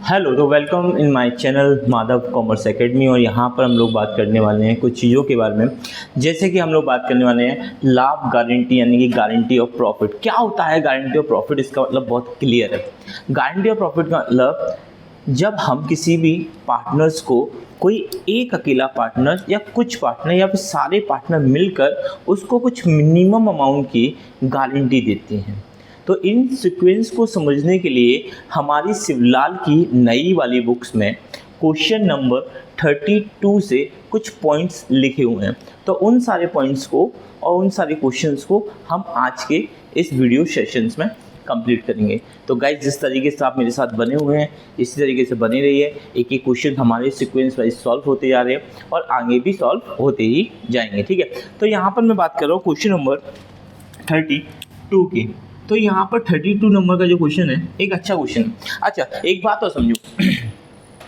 Hello, तो welcome in my channel Madhav commerce academy. और यहाँ पर हम लोग बात करने वाले हैं कुछ चीज़ों के बारे में। जैसे कि हम लोग बात करने वाले हैं लाभ गारंटी, यानी कि गारंटी ऑफ प्रॉफिट। क्या होता है गारंटी ऑफ प्रॉफिट? इसका मतलब बहुत क्लियर है। गारंटी ऑफ प्रॉफिट का मतलब जब हम किसी भी पार्टनर्स को, कोई एक अकेला पार्टनर या कुछ पार्टनर या फिर सारे पार्टनर मिलकर उसको कुछ मिनिमम अमाउंट की गारंटी देते हैं। तो इन सीक्वेंस को समझने के लिए हमारी शिवलाल की नई वाली बुक्स में क्वेश्चन नंबर 32 से कुछ पॉइंट्स लिखे हुए हैं। तो उन सारे पॉइंट्स को और उन सारे क्वेश्चंस को हम आज के इस वीडियो सेशंस में कंप्लीट करेंगे। तो गाइज, जिस तरीके से आप मेरे साथ बने हुए हैं इसी तरीके से बने रहिए। एक एक क्वेश्चन हमारे सीक्वेंस वाइज सॉल्व होते जा रहे हैं और आगे भी सॉल्व होते ही जाएंगे। ठीक है, तो यहाँ पर मैं बात कर रहा हूँ क्वेश्चन नंबर 32 की। तो यहाँ पर 32 नंबर का जो क्वेश्चन है एक अच्छा क्वेश्चन है। अच्छा, एक बात और समझो,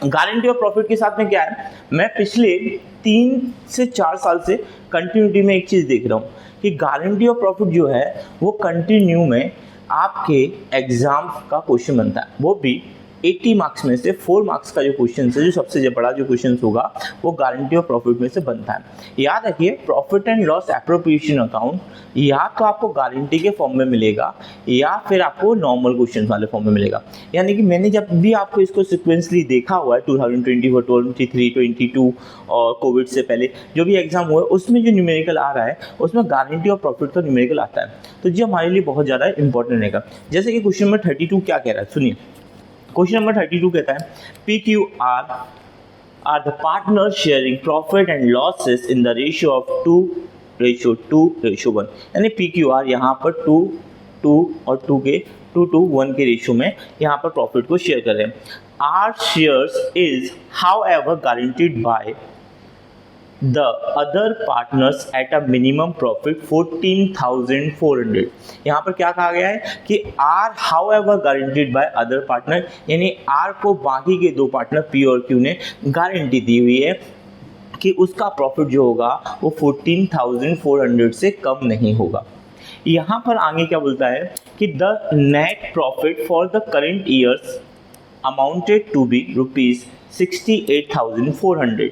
गारंटी ऑफ प्रॉफिट के साथ में क्या है, मैं पिछले 3 से 4 साल से कंटिन्यूटी में एक चीज़ देख रहा हूँ कि गारंटी ऑफ प्रॉफिट जो है वो कंटिन्यू में आपके एग्जाम का क्वेश्चन बनता है। वो भी 80 मार्क्स में से 4 मार्क्स का जो क्वेश्चन है, जो सबसे बड़ा जो क्वेश्चन होगा वो गारंटी ऑफ प्रॉफिट में से बनता है। याद रखिए, profit and loss appropriation account या तो आपको गारंटी के फॉर्म में मिलेगा या फिर आपको नॉर्मल क्वेश्चन वाले फॉर्म में मिलेगा। यानी कि मैंने जब भी आपको इसको सिक्वेंसली देखा हुआ है 2024, 23, 22 और कोविड से पहले जो भी एग्जाम हुआ है उसमें जो न्यूमेरिकल आ रहा है उसमें गारंटी ऑफ प्रॉफिट का न्यूमेरिकल आता है। तो ये हमारे लिए बहुत ज़्यादा इंपॉर्टेंट रहेगा। जैसे कि क्वेश्चन नंबर 32 क्या कह रहा है, सुनिए। क्वेश्चन नंबर 32 कहता है PQR are the partners sharing profit and losses in the ratio of 2:2:1। यानी PQR यहाँ पर 2 और 2 के 2:1 के रेशियो में यहाँ पर प्रॉफिट को शेयर कर रहे हैं। Our shares is however guaranteed by the other partners at a minimum profit 14,400। यहाँ पर क्या कहा गया है कि R however guaranteed by other partner, यानी R को बाकी के दो पार्टनर P और Q ने गारंटी दी हुई है कि उसका प्रॉफिट जो होगा वो 14,400 से कम नहीं होगा। यहाँ पर आगे क्या बोलता है कि the net profit for the current years amounted to be ₹68,400।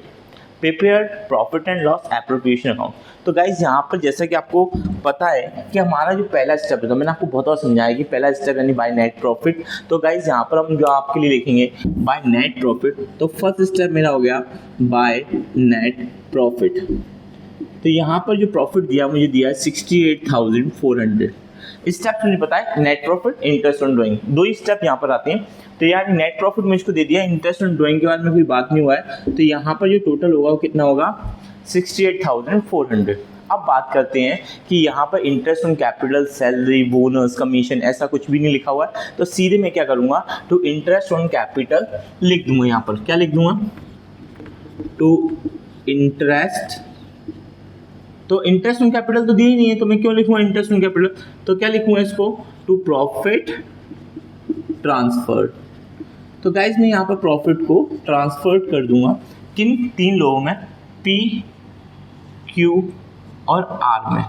Prepared profit and loss appropriation account. तो गाइज, यहाँ पर जैसा कि आपको पता है कि हमारा जो पहला स्टेप है, तो मैंने आपको बहुत बार समझाया कि पहला स्टेप यानी बाय नेट प्रॉफिट। तो गाइज, यहाँ पर हम जो आपके लिए लिखेंगे बाय नेट प्रॉफिट, तो फर्स्ट स्टेप मेरा हो गया बाय नेट प्रॉफिट। तो यहाँ पर जो प्रॉफिट दिया मुझे दिया है 68,400। स्टेप मुझे पता है, net profit, interest on drawing, दो ही स्टेप यहाँ पर आते हैं। तो यार नेट प्रॉफिट में इसको दे दिया, इंटरेस्ट ऑन ड्राइंग के बाद में कोई बात नहीं हुआ है। तो यहाँ पर जो टोटल होगा वो कितना होगा 68,400। अब बात करते हैं कि यहाँ पर interest on capital, salary, bonus, commission ऐसा कुछ भी नहीं लिखा हुआ है। तो सीधे मैं क्या करूँगा, तो इंटरेस्ट ऑन कैपिटल लिख दूंगा। यहाँ पर क्या लिख दूंगा, टू इंटरेस्ट। तो इंटरेस्ट ऑन कैपिटल तो दिया ही नहीं है, तो मैं क्यों लिखूंगा इंटरेस्ट ऑन कैपिटल? तो क्या लिखूंगा इसको, टू प्रॉफिट ट्रांसफर। तो गाइज, मैं यहाँ पर प्रॉफिट को ट्रांसफर कर दूंगा किन 3 लोगों में, P, Q और R में।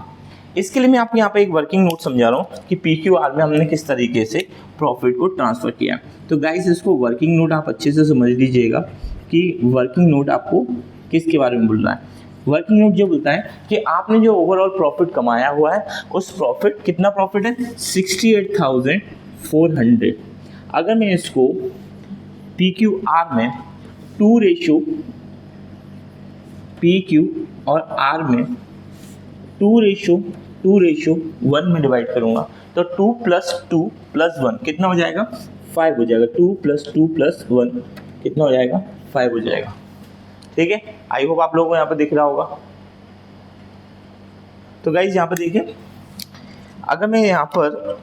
इसके लिए मैं आपको यहाँ पे एक वर्किंग नोट समझा रहा हूँ कि PQR में हमने किस तरीके से प्रॉफिट को ट्रांसफर किया। तो गाइज, इसको वर्किंग नोट आप अच्छे से समझ लीजिएगा कि वर्किंग नोट आपको किसके बारे में बोल रहा है। वर्किंग नोट जो बोलता है कि आपने जो ओवरऑल प्रॉफिट कमाया हुआ है उस प्रॉफिट, कितना प्रॉफिट है 68,400। अगर मैं इसको PQR में 2:PQ और R में 2:1 में डिवाइड करूंगा तो 2 + 2 + 1 कितना हो जाएगा, 5 हो जाएगा। 2 + 2 + 1 कितना हो जाएगा, 5 हो जाएगा। ठीक है, आई होप आप लोगों को यहाँ पर दिख रहा होगा। तो गाइज, यहाँ पर देखिए, अगर मैं यहाँ पर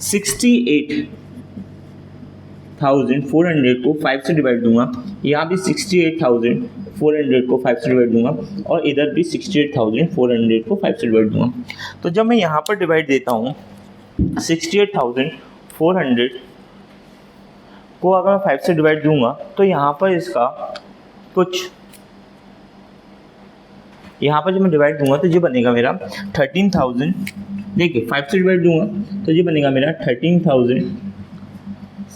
68,400 को 5 से डिवाइड दूंगा, यहाँ भी 68,400 को 5 से डिवाइड दूंगा और इधर भी 68,400 को 5 से डिवाइड दूंगा। तो जब मैं यहाँ पर डिवाइड देता हूँ 68,400 को अगर मैं 5 से डिवाइड दूंगा तो यहाँ पर इसका कुछ, यहाँ पर जब मैं डिवाइड दूंगा तो ये बनेगा मेरा 13,000। देखिए 5 से डिवाइड दूंगा तो ये बनेगा मेरा 13,000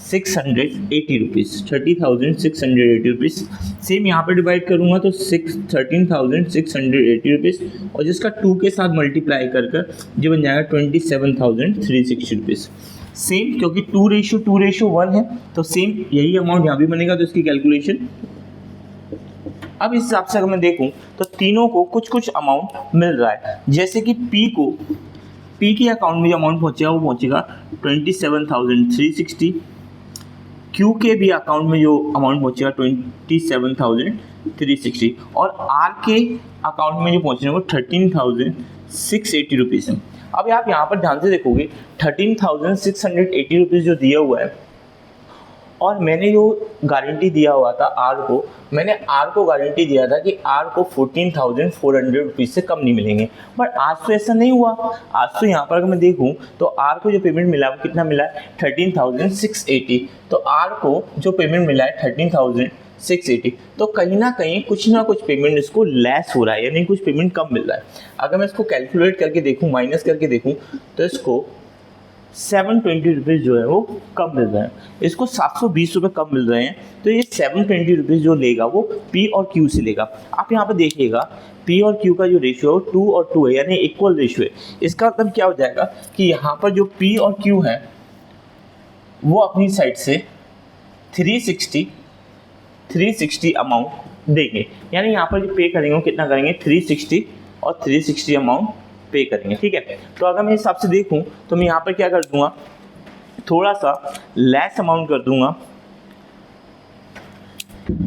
680 रुपीज़, 30,680 रुपीज़। सेम यहाँ पर डिवाइड करूँगा तो 13,680 रुपीज़, और जिसका 2 के साथ मल्टीप्लाई कर जो बन जाएगा 27,360 रुपीज़। सेम, क्योंकि 2:1 है तो सेम यही अमाउंट यहाँ भी बनेगा, तो इसकी कैलकुलेशन। अब इस हिसाब से अगर मैं देखूँ तो तीनों को कुछ कुछ अमाउंट मिल रहा है। जैसे कि पी के अकाउंट में जो अमाउंट पहुँचेगा वो पहुँचेगा 27,360। क्यू के भी अकाउंट में जो अमाउंट पहुँचेगा 27,360, और आर के अकाउंट में जो पहुँचेगा वो 13,680 रुपीज़ है। अब आप यहाँ पर ध्यान से देखोगे 13,680 रुपीज़ जो दिया हुआ है, और मैंने जो गारंटी दिया हुआ था मैंने आर को गारंटी दिया था कि आर को 14,400 रुपीज़ से कम नहीं मिलेंगे, बट आज तो ऐसा नहीं हुआ। आज तो यहाँ पर अगर मैं देखूँ तो आर को जो पेमेंट मिला वो कितना मिला है 13,680, तो आर को जो पेमेंट मिला है 13,680, तो कहीं ना कुछ पेमेंट इसको लेस हो रहा है, यानी कुछ पेमेंट कम मिल रहा है। अगर मैं इसको कैलकुलेट करके देखूँ, माइनस करके देखूँ, तो इसको 720 रुपीज़ जो है वो कम मिल रहा है, इसको 720 रुपये कम मिल रहे हैं। तो ये 720 रुपीज़ जो लेगा वो पी और क्यू से लेगा। आप यहाँ पर देखिएगा पी और क्यू का जो रेशियो है 2 और 2 है, यानी इक्वल रेशियो है। इसका मतलब क्या हो जाएगा कि यहाँ पर जो पी और क्यू है वो अपनी साइड से 360 अमाउंट देंगे, यानी यहाँ पर जो पे करेंगे वो कितना करेंगे 360 और 360 अमाउंट पे करेंगे। ठीक है, तो अगर मैं इस हिसाब से देखूं तो मैं यहाँ पर क्या कर दूंगा, थोड़ा सा लेस अमाउंट कर दूंगा।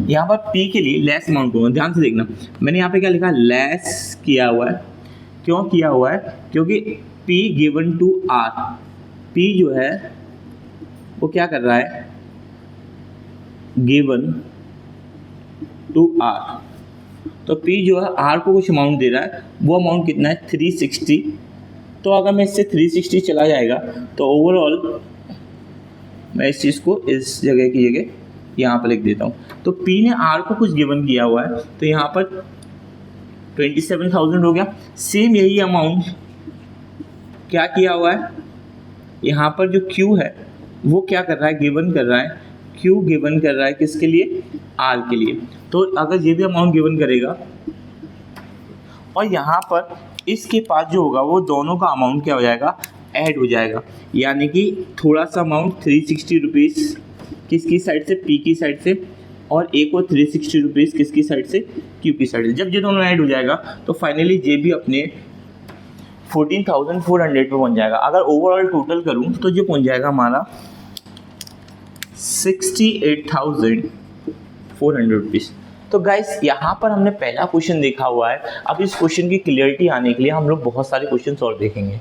यहाँ पर पी के लिए लेस अमाउंट करूँगा, ध्यान से देखना मैंने यहाँ पे क्या लिखा, लेस किया हुआ है। क्यों किया हुआ है? क्योंकि P given to R, P जो है वो क्या कर रहा है, गिवन टू आर, तो P जो है R को कुछ अमाउंट दे रहा है, वो अमाउंट कितना है 360। तो अगर मैं इससे 360 चला जाएगा तो ओवरऑल मैं इस चीज़ को इस जगह की जगह यहाँ पर लिख देता हूँ। तो P ने R को कुछ गिवन किया हुआ है, तो यहाँ पर 27,000 हो गया। सेम यही अमाउंट क्या किया हुआ है, यहाँ पर जो Q है वो क्या कर रहा है, गिवन कर रहा है, Q गिवन कर रहा है किसके लिए, R के लिए। तो अगर ये भी अमाउंट गिवन करेगा और यहाँ पर इसके पास जो होगा वो दोनों का अमाउंट क्या हो जाएगा, ऐड हो जाएगा, यानी कि थोड़ा सा अमाउंट 360 रुपीज़ किसकी साइड से, P की साइड से, और एक और 360 रुपीज़ किसकी साइड से, Q की साइड से। जब ये दोनों ऐड हो जाएगा तो फाइनली ये भी अपने 14,400 पे पहुँच जाएगा। अगर ओवरऑल टोटल करूँ तो ये पहुँच जाएगा हमारा 68,400 रुपीज़। तो गाइस यहाँ पर हमने पहला क्वेश्चन देखा हुआ है। अब इस क्वेश्चन की क्लियरिटी आने के लिए हम लोग बहुत सारे क्वेश्चन और देखेंगे।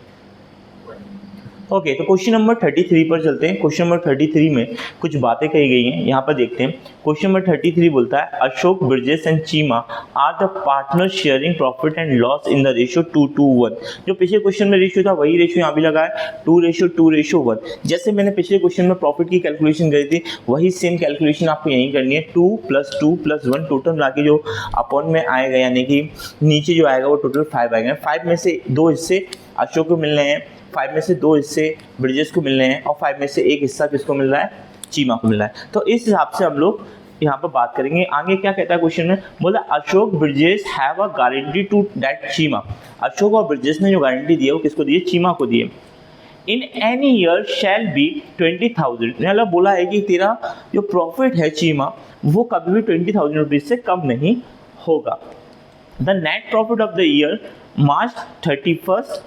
ओके, तो क्वेश्चन नंबर 33 पर चलते हैं। क्वेश्चन नंबर 33 में कुछ बातें कही गई हैं, यहाँ पर देखते हैं। क्वेश्चन नंबर 33 बोलता है Ashok, Brijesh and Cheema are the partner sharing profit and loss in the ratio 2:1। जो पिछले क्वेश्चन में रेशियो था वही रेशियो यहाँ भी लगा है, 2:1। जैसे मैंने पिछले क्वेश्चन में प्रॉफिट की कैलकुलेशन करी थी वही सेम कैलकुलेशन आपको यहीं करनी है। 2 + 2 + 1 टोटल मिला के जो अपॉन में आएगा, यानी कि नीचे जो आएगा वो टोटल 5 आएगा। 5 में से 2 हिस्से अशोक को मिलने हैं, 5 में से 2 हिस्से ब्रिजेश को मिलने हैं, और 5 में से 1 हिस्सा किसको मिल रहा है, चीमा को मिल रहा है। तो इस हिसाब से हम लोग यहाँ पर बात करेंगे। आगे क्या कहता है क्वेश्चन में, बोला Ashok Brijesh have a guarantee to that Cheema. Ashok और ब्रिजेश ने जो गारंटी दी है वो किसको दी है, चीमा को दी है। In any year shall be 20,000, मतलब बोला है कि तेरा जो प्रॉफिट है चीमा वो कभी भी 20,000 रुपीज़ से कम नहीं होगा। The net profit of the year March 31,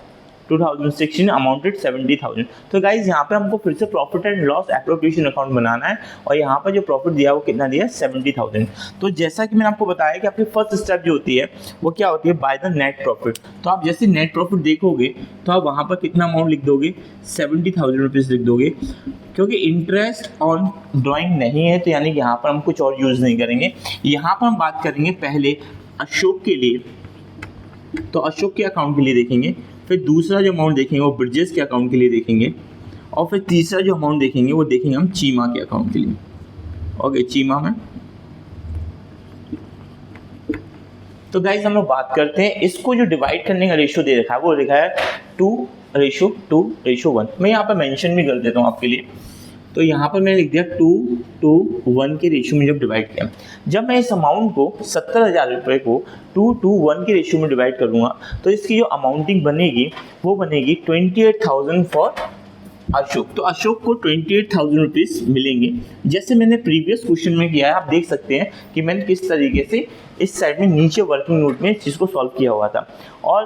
2016 amounted 70,000। तो गाइज यहाँ पे हमको फिर से profit and loss appropriation account बनाना है, और यहाँ पर जो प्रॉफिट दिया है वो कितना दिया है, 70,000। तो जैसा कि मैंने आपको बताया कि आपकी फर्स्ट स्टेप जो होती है वो क्या होती है, बाय द नेट प्रॉफिट। तो आप जैसे नेट प्रॉफिट देखोगे तो आप वहाँ पर कितना अमाउंट लिख दोगे, 70,000 रुपीज़ लिख दोगे। क्योंकि इंटरेस्ट ऑन ड्राइंग नहीं है तो यानी कि यहाँ पर हम कुछ और यूज़ नहीं करेंगे। यहाँ पर हम बात करेंगे पहले अशोक के लिए, तो अशोक के अकाउंट के लिए देखेंगे, फिर दूसरा जो अमाउंट देखेंगे वो ब्रिजेश के अकाउंट के लिए देखेंगे, और फिर तीसरा जो अमाउंट देखेंगे वो देखेंगे हम चीमा के अकाउंट के लिए। ओके, चीमा में तो गाइज हम लोग बात करते हैं, इसको जो डिवाइड करने का रेशियो दे रखा है वो लिखा है 2:1। मैं यहाँ पर मेंशन भी कर देता हूँ आपके लिए। तो यहाँ पर मैंने लिख दिया 2:1 के रेशियो में जब डिवाइड किया, जब मैं इस अमाउंट को 70,000 रुपये को 2:1 के रेशियो में डिवाइड करूँगा तो इसकी जो अमाउंटिंग बनेगी वो बनेगी 28,000 फॉर अशोक। तो अशोक को 28,000 रुपीज़ मिलेंगे। जैसे मैंने प्रीवियस क्वेश्चन में किया है, आप देख सकते हैं कि मैंने किस तरीके से इस साइड में नीचे वर्किंग नोट में इस चीज़ को सॉल्व किया हुआ था। और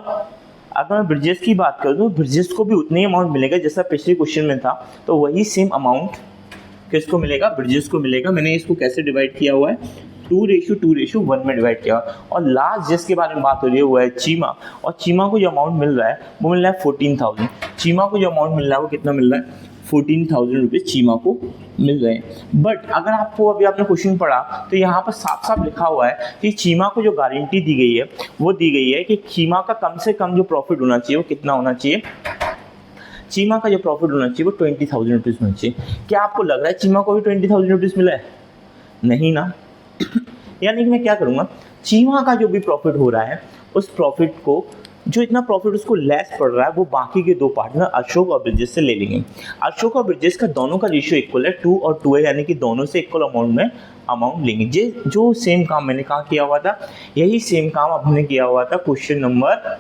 अगर मैं ब्रिजेस की बात करूँ तो ब्रिजेस को भी उतने ही अमाउंट मिलेगा जैसा पिछले क्वेश्चन में था, तो वही सेम अमाउंट किसको मिलेगा, ब्रिजेस को मिलेगा। मैंने इसको कैसे डिवाइड किया हुआ है, 2:1 में डिवाइड किया। और लास्ट जिसके बारे में बात हो रही है वो है चीमा, और चीमा को जो अमाउंट मिल रहा है वो मिल रहा है 14,000। चीमा को जो अमाउंट मिल रहा है वो कितना मिल रहा है, 14,000 रुपीज़ चीमा को मिल रहे हैं। बट अगर आपको अभी आपने क्वेश्चन पढ़ा तो यहाँ पर साफ साफ लिखा हुआ है कि चीमा को जो गारंटी दी गई है वो दी गई है कि चीमा का कम से कम जो प्रॉफिट होना चाहिए वो कितना होना चाहिए, चीमा का जो प्रॉफिट होना चाहिए वो 20,000 रुपीज़ होना चाहिए। क्या आपको लग रहा है चीमा को भी 20,000 रुपीज़ मिला है? नहीं ना। यानी कि मैं क्या करूँगा, चीमा का जो भी प्रॉफिट हो रहा है उस प्रॉफिट को, जो इतना प्रॉफिट उसको लेस पड़ रहा है, वो बाकी के दो पार्टनर अशोक और ब्रिजेश से ले लेंगे। अशोक और ब्रिजेश का दोनों का रेशियो इक्वल है, 2 और 2 है, यानी कि दोनों से इक्वल अमाउंट लेंगे। जो सेम काम मैंने कहाँ किया हुआ था, यही सेम काम अब हमने किया हुआ था क्वेश्चन नंबर,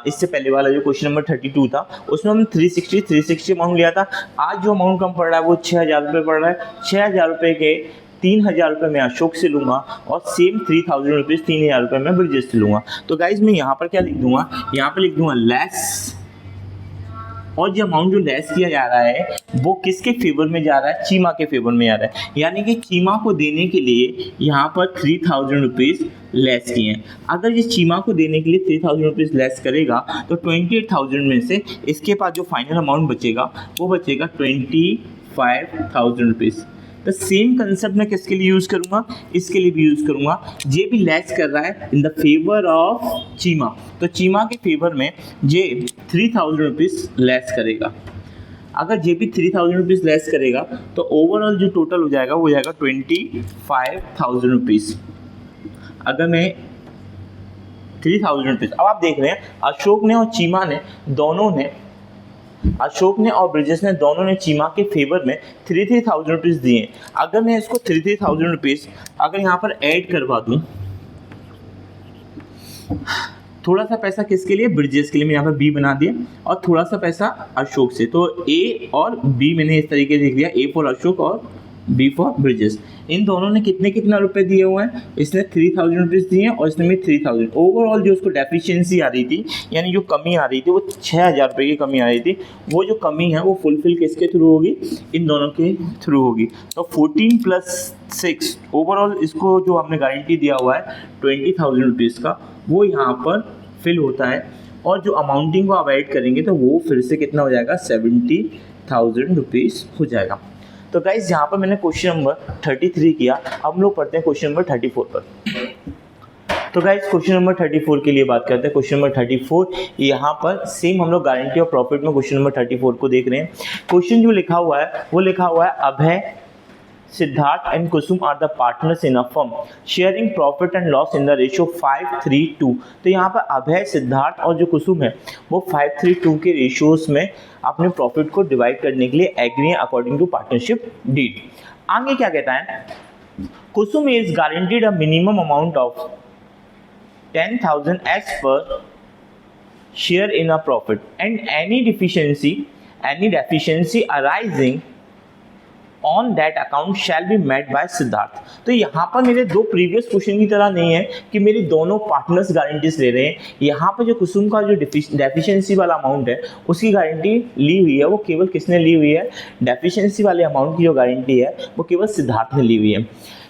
इससे पहले वाला जो क्वेश्चन नंबर 32 था उसमें हमने 360 अमाउंट लिया था। आज जो अमाउंट कम पड़ रहा है वो 6,000 रुपये पड़ रहा है। 6,000 रुपये के 3,000 रुपये मैं अशोक से लूँगा और सेम 3,000 रुपीज़ 3,000 रुपये मैं ब्रिजेश से लूँगा। तो गाइज मैं यहाँ पर क्या लिख दूँगा, यहाँ पर लिख दूँगा लेस, और जो अमाउंट जो लेस किया जा रहा है वो किसके फेवर में जा रहा है, चीमा के फेवर में जा रहा है। यानी कि चीमा को देने के लिए यहाँ पर 3,000 रुपीज़ लेस किए हैं। अगर ये चीमा को देने के लिए 3,000 रुपीज़ लेस करेगा तो 28,000 में से इसके पास जो फाइनल अमाउंट बचेगा वो बचेगा 25,000 रुपीज़। तो सेम कंसेप्ट मैं किसके लिए यूज़ करूँगा, इसके लिए भी यूज़ करूँगा। जे भी लेस कर रहा है in the favour of Cheema, तो चीमा के फेवर में जे 3,000 रुपीज़ लेस करेगा। अगर जे भी 3,000 रुपीज़ लेस करेगा तो ओवरऑल जो टोटल हो जाएगा वो हो जाएगा 25,000 रुपीज़। अगर मैं 3,000 रुपीज़, अब आप देख रहे हैं अशोक ने और चीमा ने दोनों ने, अशोक ने और ब्रिजेश ने दोनों ने चीमा के फेवर में 3,000 रुपीज़ दिए। अगर मैं इसको 3,000 रुपीज़ अगर यहाँ पर ऐड करवा दूँ, थोड़ा सा पैसा किसके लिए, ब्रिजेश के लिए, मैं यहाँ पर बी बना दिया, और थोड़ा सा पैसा अशोक से, तो ए और बी मैंने इस तरीके से लिख दिया, ए फॉर अशोक और बी फॉर ब्रिजेश। इन दोनों ने कितना रुपए दिए हुए हैं, इसने 3,000 रुपीज़ दिए हैं और इसने भी 3,000। ओवरऑल जो उसको डेफिशिएंसी आ रही थी, यानी जो कमी आ रही थी वो 6,000 रुपये की कमी आ रही थी। वो जो कमी है वो फुलफिल किसके थ्रू होगी, इन दोनों के थ्रू होगी। तो 14 + 6 ओवरऑल इसको जो हमने गारंटी दिया हुआ है 20,000 रुपीज़ का, वो यहाँ पर फिल होता है। और जो अमाउंटिंग को आप ऐड करेंगे तो वो फिर से कितना हो जाएगा, 70,000 रुपीज़ हो जाएगा। तो गाइज यहाँ पर मैंने क्वेश्चन नंबर 33 किया। अब हम लोग पढ़ते हैं क्वेश्चन नंबर 34 पर। तो गाइज क्वेश्चन नंबर 34 के लिए बात करते हैं। क्वेश्चन नंबर 34 यहाँ पर सेम हम लोग गारंटी और प्रॉफिट में क्वेश्चन नंबर 34 को देख रहे हैं। क्वेश्चन जो लिखा हुआ है वो लिखा हुआ है, Abhay, Siddharth and Kusum are the partners in a firm sharing profit and loss in the ratio 5:3:2। तो यहाँ पर अभय, सिद्धार्थ और जो कुसुम है वो 5:3:2 के रेशियोज में अपने प्रॉफिट को डिवाइड करने के लिए agree according to partnership deed. आगे क्या कहता है, Kusum is guaranteed a minimum amount of 10,000 as per share in a profit and any deficiency arising on that account shall be met by Siddharth. तो यहाँ पर मेरे दो प्रीवियस क्वेश्चन की तरह नहीं है कि मेरे दोनों पार्टनर्स गारंटीज ले रहे हैं। यहाँ पर जो कुसुम का जो डेफिशिएंसी वाला अमाउंट है उसकी गारंटी ली हुई है, वो केवल किसने ली हुई है, डेफिशिएंसी वाले अमाउंट की जो गारंटी है वो केवल सिद्धार्थ ने ली हुई है।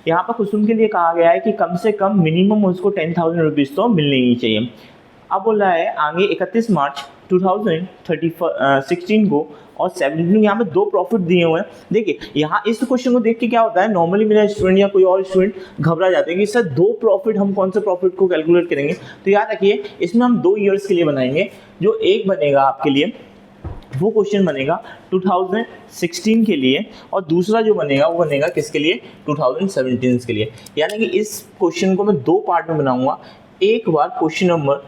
यहाँ पर कुसुम के लिए कहा गया है कि कम से कम मिनिमम उसको 10,000 रुपीज़ तो मिलनी ही चाहिए। अब बोल रहा है आगे 31 मार्च 2016 को और 17 यहाँ पे दो प्रॉफिट दिए हुए हैं। देखिए यहाँ इस क्वेश्चन को देख के क्या होता है, नॉर्मली मेरा स्टूडेंट या कोई और स्टूडेंट घबरा जाते हैं कि सर दो प्रॉफिट, हम कौन से प्रॉफिट को कैलकुलेट करेंगे। तो याद रखिए इसमें हम 2 ईयर्स के लिए बनाएंगे। जो एक बनेगा आपके लिए वो क्वेश्चन बनेगा 2016 के लिए, और दूसरा जो बनेगा वो बनेगा किसके लिए, 2017 के लिए। यानी कि इस क्वेश्चन को मैं 2 पार्ट में बनाऊंगा। एक बार क्वेश्चन नंबर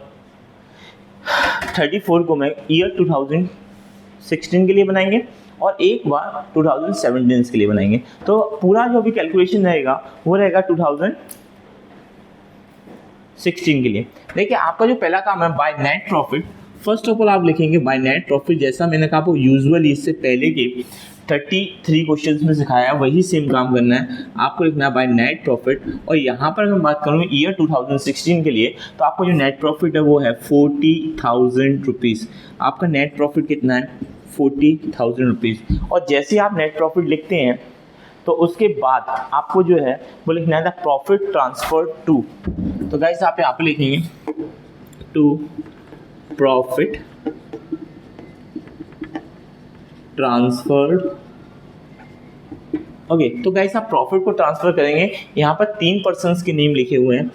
34 को मैं ईयर 2016 के लिए बनाएंगे और एक बार 2017 के लिए बनाएंगे। तो पूरा जो भी कैलकुलेशन रहेगा वो रहेगा 2016 के लिए। देखिए आपका जो पहला काम है by net profit, first of all आप लिखेंगे बाय नेट प्रॉफिट, जैसा मैंने कहा आपको यूजुअली इससे पहले के 33 क्वेश्चंस में सिखाया है वही सेम काम करना है, आपको लिखना है बाय नेट प्रॉफिट। और यहाँ पर अगर मैं बात करूँ ईयर 2016 के लिए तो आपको जो नेट प्रॉफिट है वो है 40,000 रुपीज़। आपका नेट प्रॉफिट कितना है 40,000 रुपीज़। और जैसे आप नेट प्रॉफिट लिखते हैं तो उसके बाद आपको जो है वो लिखना है द प्रॉफिट ट्रांसफर टू। तो गाइस आप यहाँ पे लिखेंगे टू प्रॉफिट ट्रांसफर। ओके, तो गाइस आप प्रॉफिट को ट्रांसफर करेंगे। यहाँ पर 3 पर्सन्स के नेम लिखे हुए हैं,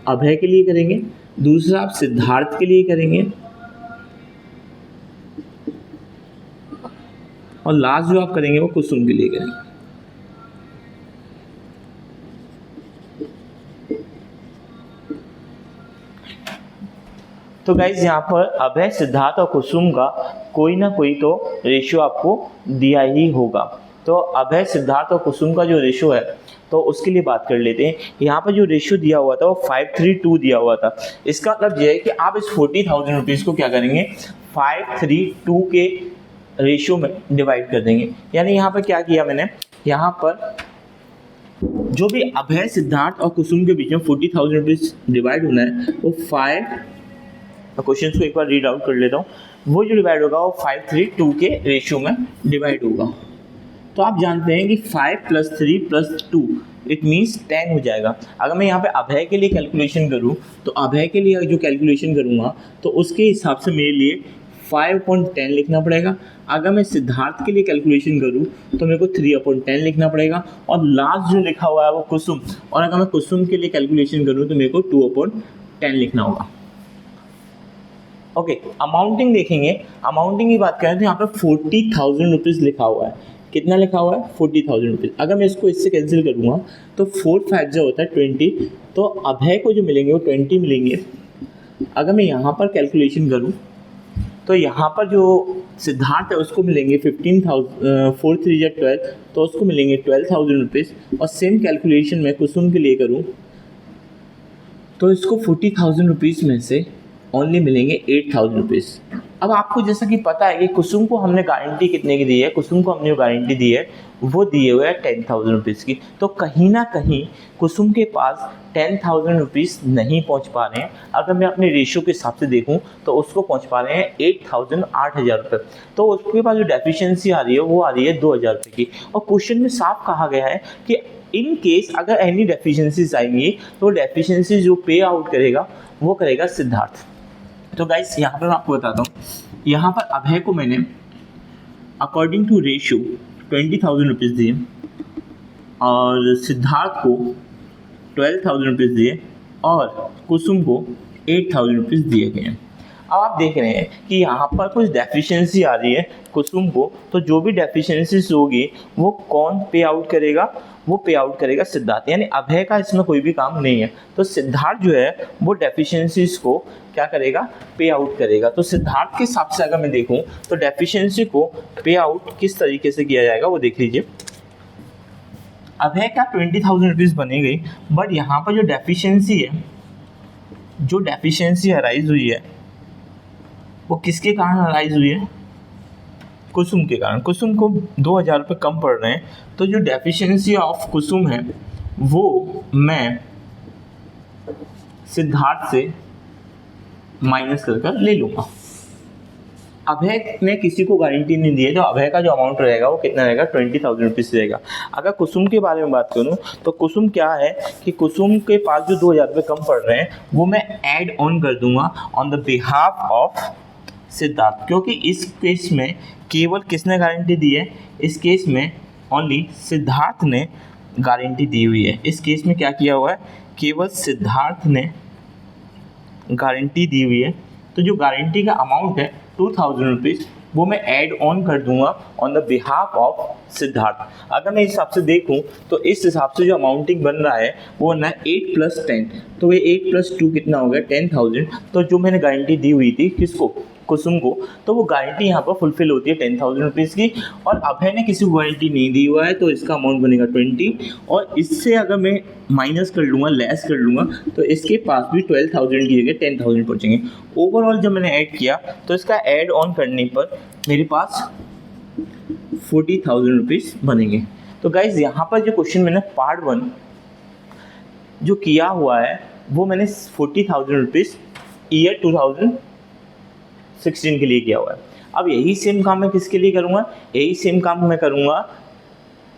अभय के लिए करेंगे, दूसरा आप सिद्धार्थ के लिए करेंगे, और लास्ट जो आप करेंगे वो कुसुम के लिए करेंगे। तो गाइज यहाँ पर अभय, सिद्धार्थ और कुसुम का कोई ना कोई तो रेशियो आपको दिया ही होगा। तो अभय, सिद्धार्थ और कुसुम का जो रेशियो है तो उसके लिए बात कर लेते हैं। यहाँ पर जो रेशियो दिया हुआ था वो 532 दिया हुआ था। इसका मतलब यह है कि आप इस 40,000 रुपीज़ को क्या करेंगे 532 के रेशियो में डिवाइड कर देंगे। यानी यहाँ पर क्या किया मैंने, यहाँ पर जो भी अभय, सिद्धार्थ और कुसुम के बीच में 40,000 रुपीज़ डिवाइड होना है वो 5, क्वेश्चन को एक बार रीड आउट कर लेता हूँ, वो जो डिवाइड होगा वो 532 के रेशियो में डिवाइड होगा। तो आप जानते हैं कि 5 + 3 + 2 इट मीन्स 10 हो जाएगा। अगर मैं यहाँ पे अभय के लिए कैलकुलेशन करूँ तो अभय के लिए जो कैलकुलेशन करूँगा तो उसके हिसाब से मेरे लिए 5/10 लिखना पड़ेगा। अगर मैं सिद्धार्थ के लिए कैलकुलेशन करूँ तो मेरे को 3/10 लिखना पड़ेगा। और लास्ट जो लिखा हुआ है वो कुसुम, और अगर मैं कुसुम के लिए कैलकुलेशन करूँ तो मेरे को 2/10 लिखना होगा। ओके, अमाउंटिंग देखेंगे। अमाउंटिंग की बात करें तो यहाँ पर 40,000 रुपीज़ लिखा हुआ है। कितना लिखा हुआ है 40,000 रुपीज़। अगर मैं इसको इससे कैंसिल करूँगा तो 4 5 जो होता है 20, तो अभय को जो मिलेंगे वो 20 मिलेंगे। अगर मैं यहाँ पर कैलकुलेशन करूँ तो यहाँ पर जो सिद्धार्थ है उसको मिलेंगे 15,000, 4 3 या 12, तो उसको मिलेंगे 12,000 रुपीज़। और सेम कैलकुलेशन मैं कुसुम के लिए करूँ तो इसको 40,000 रुपीज़ में से ओनली मिलेंगे 8,000 रुपीज़। अब आपको जैसा कि पता है कि कुसुम को हमने गारंटी कितने की दी है, कुसुम को हमने जो गारंटी दी है वो दिए हुए है 10,000 रुपीज़ की। तो कहीं ना कहीं कुसुम के पास 10,000 रुपीज़ नहीं पहुंच पा रहे हैं। अगर मैं अपने रेशियो के हिसाब से देखूं तो उसको पहुंच पा रहे हैं 8,000 रुपये। तो उसके पास जो डेफिशिएंसी आ रही है वो आ रही है 2,000 रुपये की। और क्वेश्चन में साफ कहा गया है कि इन केस अगर एनी डेफिशिएंसीज आएंगी तो डेफिशिएंसी जो पे आउट करेगा वो करेगा सिद्धार्थ। तो गाइस यहाँ पर मैं आपको बताता हूँ, यहाँ पर अभय को मैंने अकॉर्डिंग टू रेशियो 20,000 रुपीज़ दिए और सिद्धार्थ को 12,000 रुपीज़ दिए और कुसुम को 8,000 रुपीज़ दिए गए हैं। अब आप देख रहे हैं कि यहाँ पर कुछ डेफिशिएंसी आ रही है कुसुम को, तो जो भी डेफिशिएंसीज होगी वो कौन पे आउट करेगा, वो पे आउट करेगा सिद्धार्थ। यानी अभय का इसमें कोई भी काम नहीं है। तो सिद्धार्थ जो है वो डेफिशिएंसीज को क्या करेगा पे आउट करेगा। तो सिद्धार्थ के हिसाब से अगर मैं देखूं तो डेफिशिएंसी को पे आउट किस तरीके से किया जाएगा वो देख लीजिए। अभय का 20,000 रुपीज़ बने गई, बट यहाँ पर जो डेफिशिएंसी है, जो डेफिशिएंसी अराइज हुई है वो किसके कारण अराइज हुई है, कुसुम के कारण। कुसुम को 2,000 रुपये कम पड़ रहे हैं, तो जो डेफिशिएंसी ऑफ कुसुम है वो मैं सिद्धार्थ से माइनस कर ले लूँगा। अभय ने किसी को गारंटी नहीं दी है, तो अभय का जो अमाउंट रहेगा वो कितना रहेगा 20,000 रुपीज़ रहेगा। अगर कुसुम के बारे में बात करूँ तो कुसुम क्या है कि कुसुम के पास जो 2,000 रुपये कम पड़ रहे हैं वो मैं ऐड ऑन कर दूंगा on the behalf of Siddharth, क्योंकि इस केस में केवल किसने गारंटी दी है, इस केस में ओनली सिद्धार्थ ने गारंटी दी हुई है। इस केस में क्या किया हुआ है, केवल सिद्धार्थ ने गारंटी दी हुई है। तो जो गारंटी का अमाउंट है 2,000 रुपीज़ वो मैं ऐड ऑन कर दूंगा on the behalf of Siddharth. अगर मैं इस हिसाब से देखूं तो इस हिसाब से जो अमाउंटिंग बन रहा है वो ना 8 + 10, तो ये 8 + 2 कितना हो गया 10,000। तो जो मैंने गारंटी दी हुई थी किसको, कुसुम को, तो वो गारंटी यहाँ पर फुलफिल होती है 10,000 रुपीज़ की। और अभय ने किसी को गारंटी नहीं दी हुआ है तो इसका अमाउंट बनेगा 20, और इससे अगर मैं माइनस कर लूँगा, लेस कर लूँगा, तो इसके पास भी 12,000 की जगह 10,000 पहुँचेंगे। ओवरऑल जब मैंने ऐड किया तो इसका ऐड ऑन करने पर मेरे पास 40,000 रुपीज़ बनेंगे। तो गाइज यहाँ पर जो क्वेश्चन मैंने पार्ट 1 जो किया हुआ है वो मैंने 40,000 रुपीज़ ईयर 2016 के लिए किया हुआ है। अब यही सेम काम मैं किसके लिए करूँगा, यही सेम काम मैं करूँगा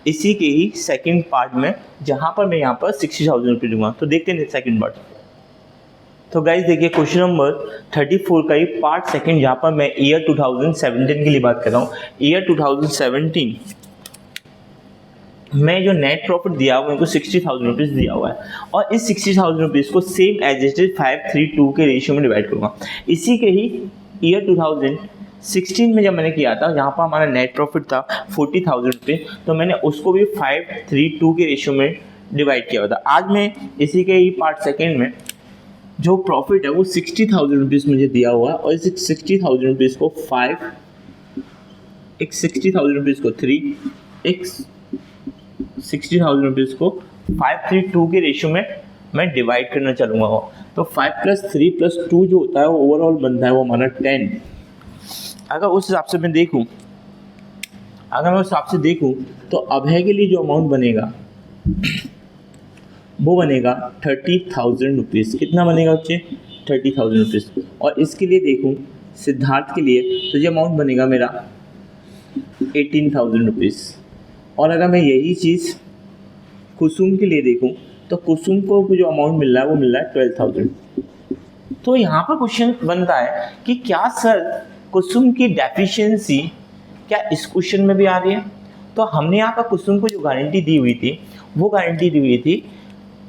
इसी के ही सेकंड पार्ट में, जहाँ पर मैं यहाँ पर 60,000 रुपये दूंगा। तो देखते हैं सेकंड पार्ट। तो गाइज देखिए क्वेश्चन नंबर 34 का ही पार्ट सेकंड, जहाँ पर मैं ईयर 2017 के लिए बात कर रहा हूँ। ईयर 2017 मैं जो नेट प्रॉफिट दिया हुआ है उनको 60,000 रुपीज़ दिया हुआ है, और इस 60,000 रुपीज़ को सेम एज इट इज 5:3:2 के रेशियो में डिवाइड करूँगा। इसी के ही ईयर 2016 में जब मैंने किया था, जहाँ पर हमारा नेट प्रॉफिट था 40,000 रुपये, तो मैंने उसको भी 5:3:2 के रेशियो में डिवाइड किया हुआ था। आज मैं इसी के ही पार्ट सेकेंड में जो प्रॉफिट है वो 60,000 रुपीज़ मुझे दिया हुआ है, और इस 60,000 रुपीज़ को 5, एक 60,000 रुपीज़ को 3, एक 60,000 रुपीज़ को 5:3:2 के रेशियो में मैं डिवाइड करना चलूँगा। तो 5 + 3 + 2 जो होता है वो ओवरऑल बनता है वो हमारा 10। अगर उस हिसाब से मैं देखूँ तो अभय के लिए जो अमाउंट बनेगा वो बनेगा 30,000 रुपीज़। कितना बनेगा बच्चे, 30,000 रुपीज़। और इसके लिए देखूँ सिद्धार्थ के लिए तो ये अमाउंट बनेगा मेरा 18,000 रुपीज़। और अगर मैं यही चीज़ कुसुम के लिए देखूं तो कुसुम को जो अमाउंट मिल रहा है वो मिल रहा है 12,000। तो यहाँ पर क्वेश्चन बनता है कि क्या सर कुसुम की डेफिशिएंसी क्या इस क्वेश्चन में भी आ रही है। तो हमने यहाँ पर कुसुम को जो गारंटी दी हुई थी वो गारंटी दी हुई थी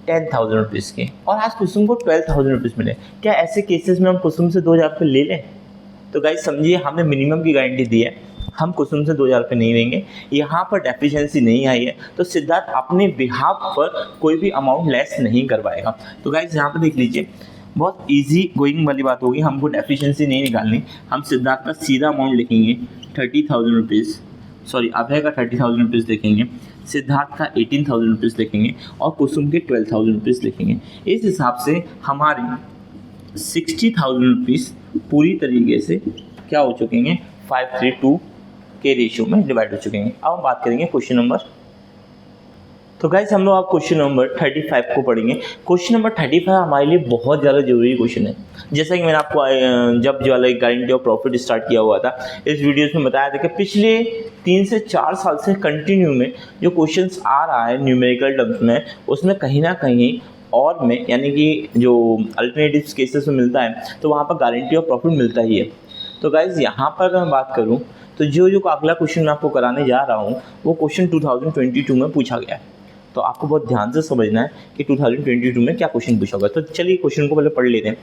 10,000 रुपीज़ की, और आज कुसुम को 12,000 रुपीज़ मिले। क्या ऐसे केसेस में हम कुसुम से 2,000 रुपये ले लें। तो गाइस समझिए हमने मिनिमम की गारंटी दी है, हम कुसुम से 2,000 रुपये नहीं लेंगे। यहाँ पर डेफिशिएंसी नहीं आई है तो सिद्धार्थ अपने बिहाफ पर कोई भी अमाउंट लेस नहीं करवाएगा। तो गाइस यहाँ पर देख लीजिए बहुत इजी गोइंग वाली बात होगी, हमको डेफिशिएंसी नहीं निकालनी। हम सिद्धार्थ का सीधा अमाउंट लिखेंगे 30,000 रुपीज़, सॉरी अभय का 30,000 रुपीज़ लिखेंगे, सिद्धार्थ का 18,000 रुपीज़ लिखेंगे, और कुसुम के 12,000 रुपीज़ लिखेंगे। इस हिसाब से हमारे 60,000 रुपीज़ पूरी तरीके से क्या हो चुकेंगे 5:3:2 के रेशियो में डिवाइड हो चुके हैं। अब हम बात करेंगे क्वेश्चन नंबर। तो गाइस हम लोग आप क्वेश्चन नंबर 35 को पढ़ेंगे। क्वेश्चन नंबर 35 हमारे लिए बहुत ज़्यादा जरूरी क्वेश्चन है। जैसा कि मैंने आपको जब जो वाला गारंटी ऑफ प्रॉफिट स्टार्ट किया हुआ था इस वीडियोस में बताया था कि पिछले 3 से 4 साल से कंटिन्यू में जो क्वेश्चंस आ रहा है न्यूमेरिकल टर्म्स में, उसमें कहीं ना कहीं और में यानी कि जो अल्टरनेटिव केसेस में मिलता है तो वहाँ पर गारंटी ऑफ प्रॉफिट मिलता ही है। तो गाइज यहाँ पर अगर मैं बात करूँ तो जो अगला क्वेश्चन मैं आपको कराने जा रहा हूँ वो क्वेश्चन 2022 में पूछा गया है। तो आपको बहुत ध्यान से समझना है कि 2022 में क्या क्वेश्चन पूछा होगा। तो चलिए क्वेश्चन को पहले पढ़ लेते हैं।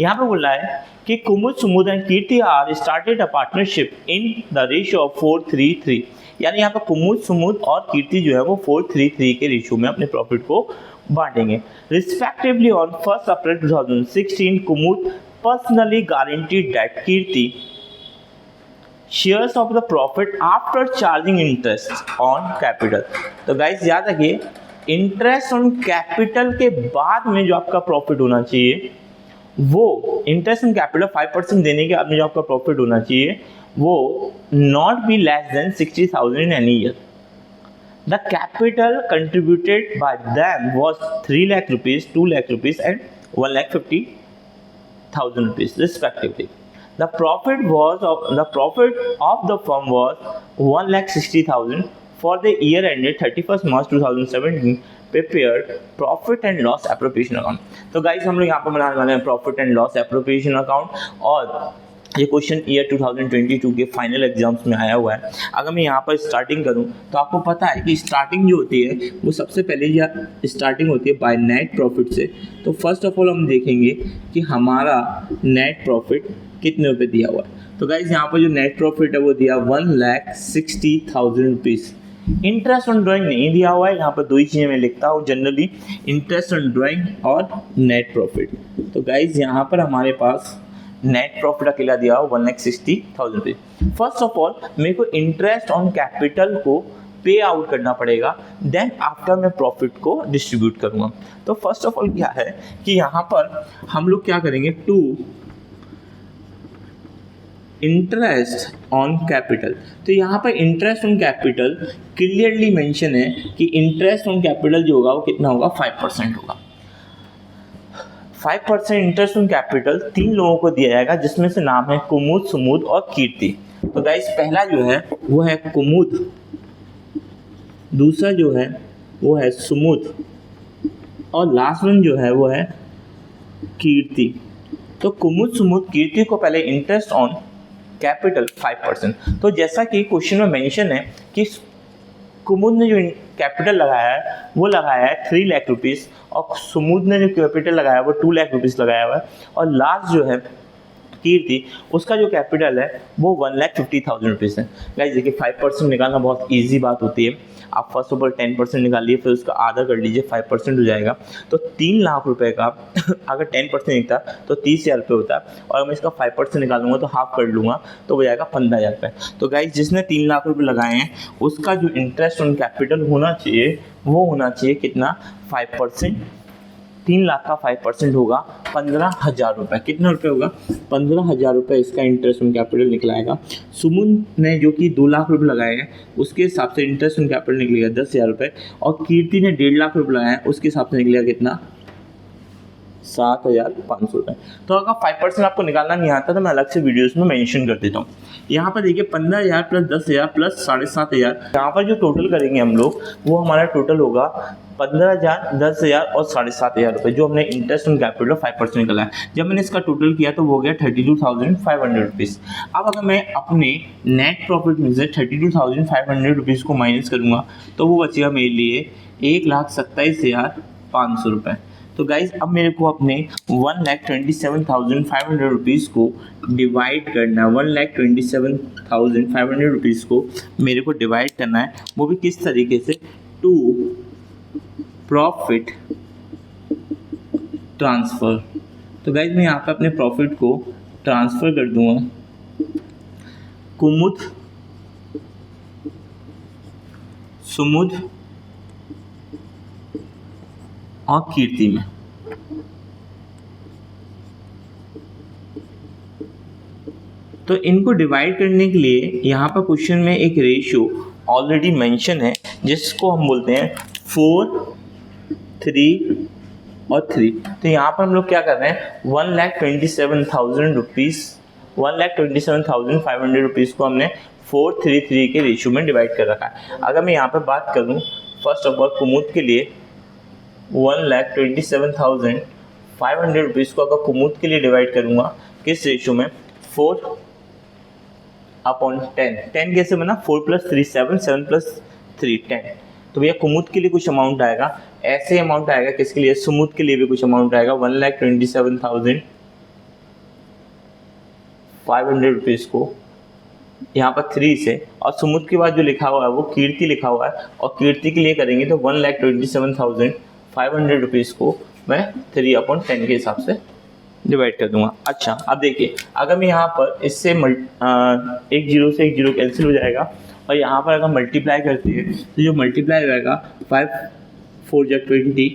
यहाँ पे बोल रहा है कि Kumud, Sumud and Kirti are started a partnership in the ratio of 4:3:3। यानी यहाँ पर कुमुद, सुमुद और कीर्ति जो है वो 4:3:3 के रेशियो में अपने प्रॉफिट को बांटेंगे। Respectively on 1 April 2016 Kumud personally guaranteed that Kirti shares of the profit after charging interest on capital. तो गाइस याद रखिए इंटरेस्ट ऑन कैपिटल के बाद में जो आपका प्रॉफिट होना चाहिए वो इंटरेस्ट ऑन कैपिटल 5% देने के बाद में जो आपका प्रॉफिट होना चाहिए वो not be less than 60,000 in any year. The capital contributed bye them was 3 lakh rupees, 2 lakh rupees and 1,50,000 rupees respectively. The profit of the firm was 1,60,000 for the year ended 31st March 2017. Prepared profit and loss appropriation account. तो guys हम लोग यहाँ पर बनाने वाले हैं profit and loss appropriation account, और ये क्वेश्चन ईयर 2022 के फाइनल एग्जाम्स में आया हुआ है। अगर मैं यहाँ पर स्टार्टिंग करूँ तो आपको पता है कि स्टार्टिंग जो होती है वो सबसे पहले स्टार्टिंग होती है बाय नेट प्रॉफिट से। तो फर्स्ट ऑफ ऑल हम देखेंगे कि हमारा नेट प्रॉफिट कितने रुपये दिया हुआ है। तो गाइज यहाँ पर जो नेट प्रॉफिट है वो दिया 1,60,000 रुपीज़। इंटरेस्ट ऑन ड्राइंग नहीं दिया हुआ है, यहाँ पर दो ही चीज़ें मैं लिखता हूँ जनरली, इंटरेस्ट ऑन ड्राइंग और नेट प्रॉफिट। तो गाइज यहाँ पर हमारे पास नेट प्रॉफिट अकेला दिया हो 1,60,000 रुपीज। फर्स्ट ऑफ ऑल मेरे को इंटरेस्ट ऑन कैपिटल को पे आउट करना पड़ेगा, देन आफ्टर मैं प्रॉफिट को डिस्ट्रीब्यूट करूंगा। तो फर्स्ट ऑफ ऑल क्या है कि यहाँ पर हम लोग क्या करेंगे, टू इंटरेस्ट ऑन कैपिटल। तो यहाँ पर interest on capital clearly mention है कि इंटरेस्ट ऑन कैपिटल जो होगा वो कितना होगा, 5% होगा। 5% इंटरेस्ट ऑन कैपिटल 3 लोगों को दिया जाएगा, जिसमें से नाम है कुमुद, सुमुद और कीर्ति। तो गाइस पहला जो है वो है कुमुद, दूसरा जो है वो है सुमुद और लास्ट वन जो है वो है कीर्ति। तो कुमुद, सुमुद, कीर्ति को पहले इंटरेस्ट ऑन कैपिटल 5%। तो जैसा कि क्वेश्चन में मेंशन है कि कुमुद ने जो कैपिटल लगाया है वो लगाया है 3 लाख रुपीज़ और सुमुद ने जो कैपिटल लगाया है वो 2 लाख रुपीज़ लगाया हुआ है, और लास्ट जो है कीर्ति, उसका जो कैपिटल है वो 1,50,000 रुपीज़ है। गाइस देखिए 5% निकालना बहुत इजी बात होती है। आप फर्स्ट ऑफ ऑल 10% निकालिए, फिर उसका आधा कर लीजिए, 5% हो जाएगा। तो 3 लाख रुपए का अगर 10% निकलता तो 30,000 रुपये होता है, और मैं इसका 5% निकालूंगा तो हाफ कर लूँगा तो हो जाएगा 15,000 रुपये। तो गाइस जिसने 3 लाख रुपये लगाए हैं उसका जो इंटरेस्ट ऑन कैपिटल होना चाहिए वो होना चाहिए कितना, 5%। 3 लाख का 5% होगा 15,000 रुपये। कितना रुपये होगा, 15,000 रुपये इसका इंटरेस्ट ऑन कैपिटल निकलाएगा। सुमुन ने जो कि 2 लाख रुपये लगाए हैं उसके हिसाब से इंटरेस्ट ऑन कैपिटल निकलेगा 10,000 रुपये, और कीर्ति ने 1.5 लाख रुपये लगाए हैं उसके हिसाब से निकलेगा कितना, 7,500 रुपये। तो अगर 5% आपको निकालना नहीं आता तो मैं अलग से वीडियोस में मेंशन कर देता हूँ। यहाँ पर देखिए 15,000 प्लस 10,000 प्लस 7,500, यहाँ पर जो टोटल करेंगे हम लोग वो हमारा टोटल होगा 15,000, 10,000 और 7,500 रुपये, जो हमने इंटरेस्ट ऑन कैपिटल 5% निकला है। जब मैंने इसका टोटल किया तो वो हो गया 32,500 रुपीज़। अब अगर मैं अपने नेट प्रॉफिट में से 32,500 रुपीज़ को माइनस करूँगा तो वो बचेगा मेरे लिए 1,27,500 रुपये। तो गाइज अब मेरे को अपने 1,27,500 रुपीज़ को डिवाइड करना है। 1,27,500 रुपीज़ को मेरे को डिवाइड करना है, वो भी किस तरीके से, टू प्रॉफिट ट्रांसफ़र। तो गाइज मैं यहाँ पे अपने प्रॉफिट को ट्रांसफ़र कर दूंगा कुमुद, सुमुद और कीर्ति में। तो इनको डिवाइड करने के लिए यहाँ पर क्वेश्चन में एक रेशियो ऑलरेडी मेंशन है जिसको हम बोलते हैं 4, 3 और 3। तो यहाँ पर हम लोग क्या कर रहे हैं, 1,27,000 रुपीज़, 1,27,500 रुपीज़ को हमने 4:3 के रेशियो में डिवाइड कर रखा है। अगर मैं यहाँ पर बात करूँ फर्स्ट ऑफ ऑल कुमुद के लिए 1,27,500 रुपीज़ को अगर कुमुद के लिए डिवाइड करूँगा किस रेशियो में, 4/10। 10 कैसे बना, 4 + 3 7, 7 + 3 10। तो भैया कुमुद के लिए कुछ अमाउंट आएगा, ऐसे अमाउंट आएगा किसके लिए, सुमुद के लिए भी कुछ अमाउंट आएगा। 1,27,500 रुपीज़ को यहाँ पर 3 से, और सुमुद के बाद जो लिखा हुआ है वो कीर्ति लिखा हुआ है, और कीर्ति के लिए करेंगे तो 1,27,500 रुपीज़ को मैं 3/10 के हिसाब से डिवाइड कर दूंगा। अच्छा अब देखिए अगर मैं यहाँ पर इससे एक 0 से 1 0 कैंसिल हो जाएगा, और यहाँ पर अगर मल्टीप्लाई करते हैं तो जो मल्टीप्लाई रहेगा 5 4 = 20,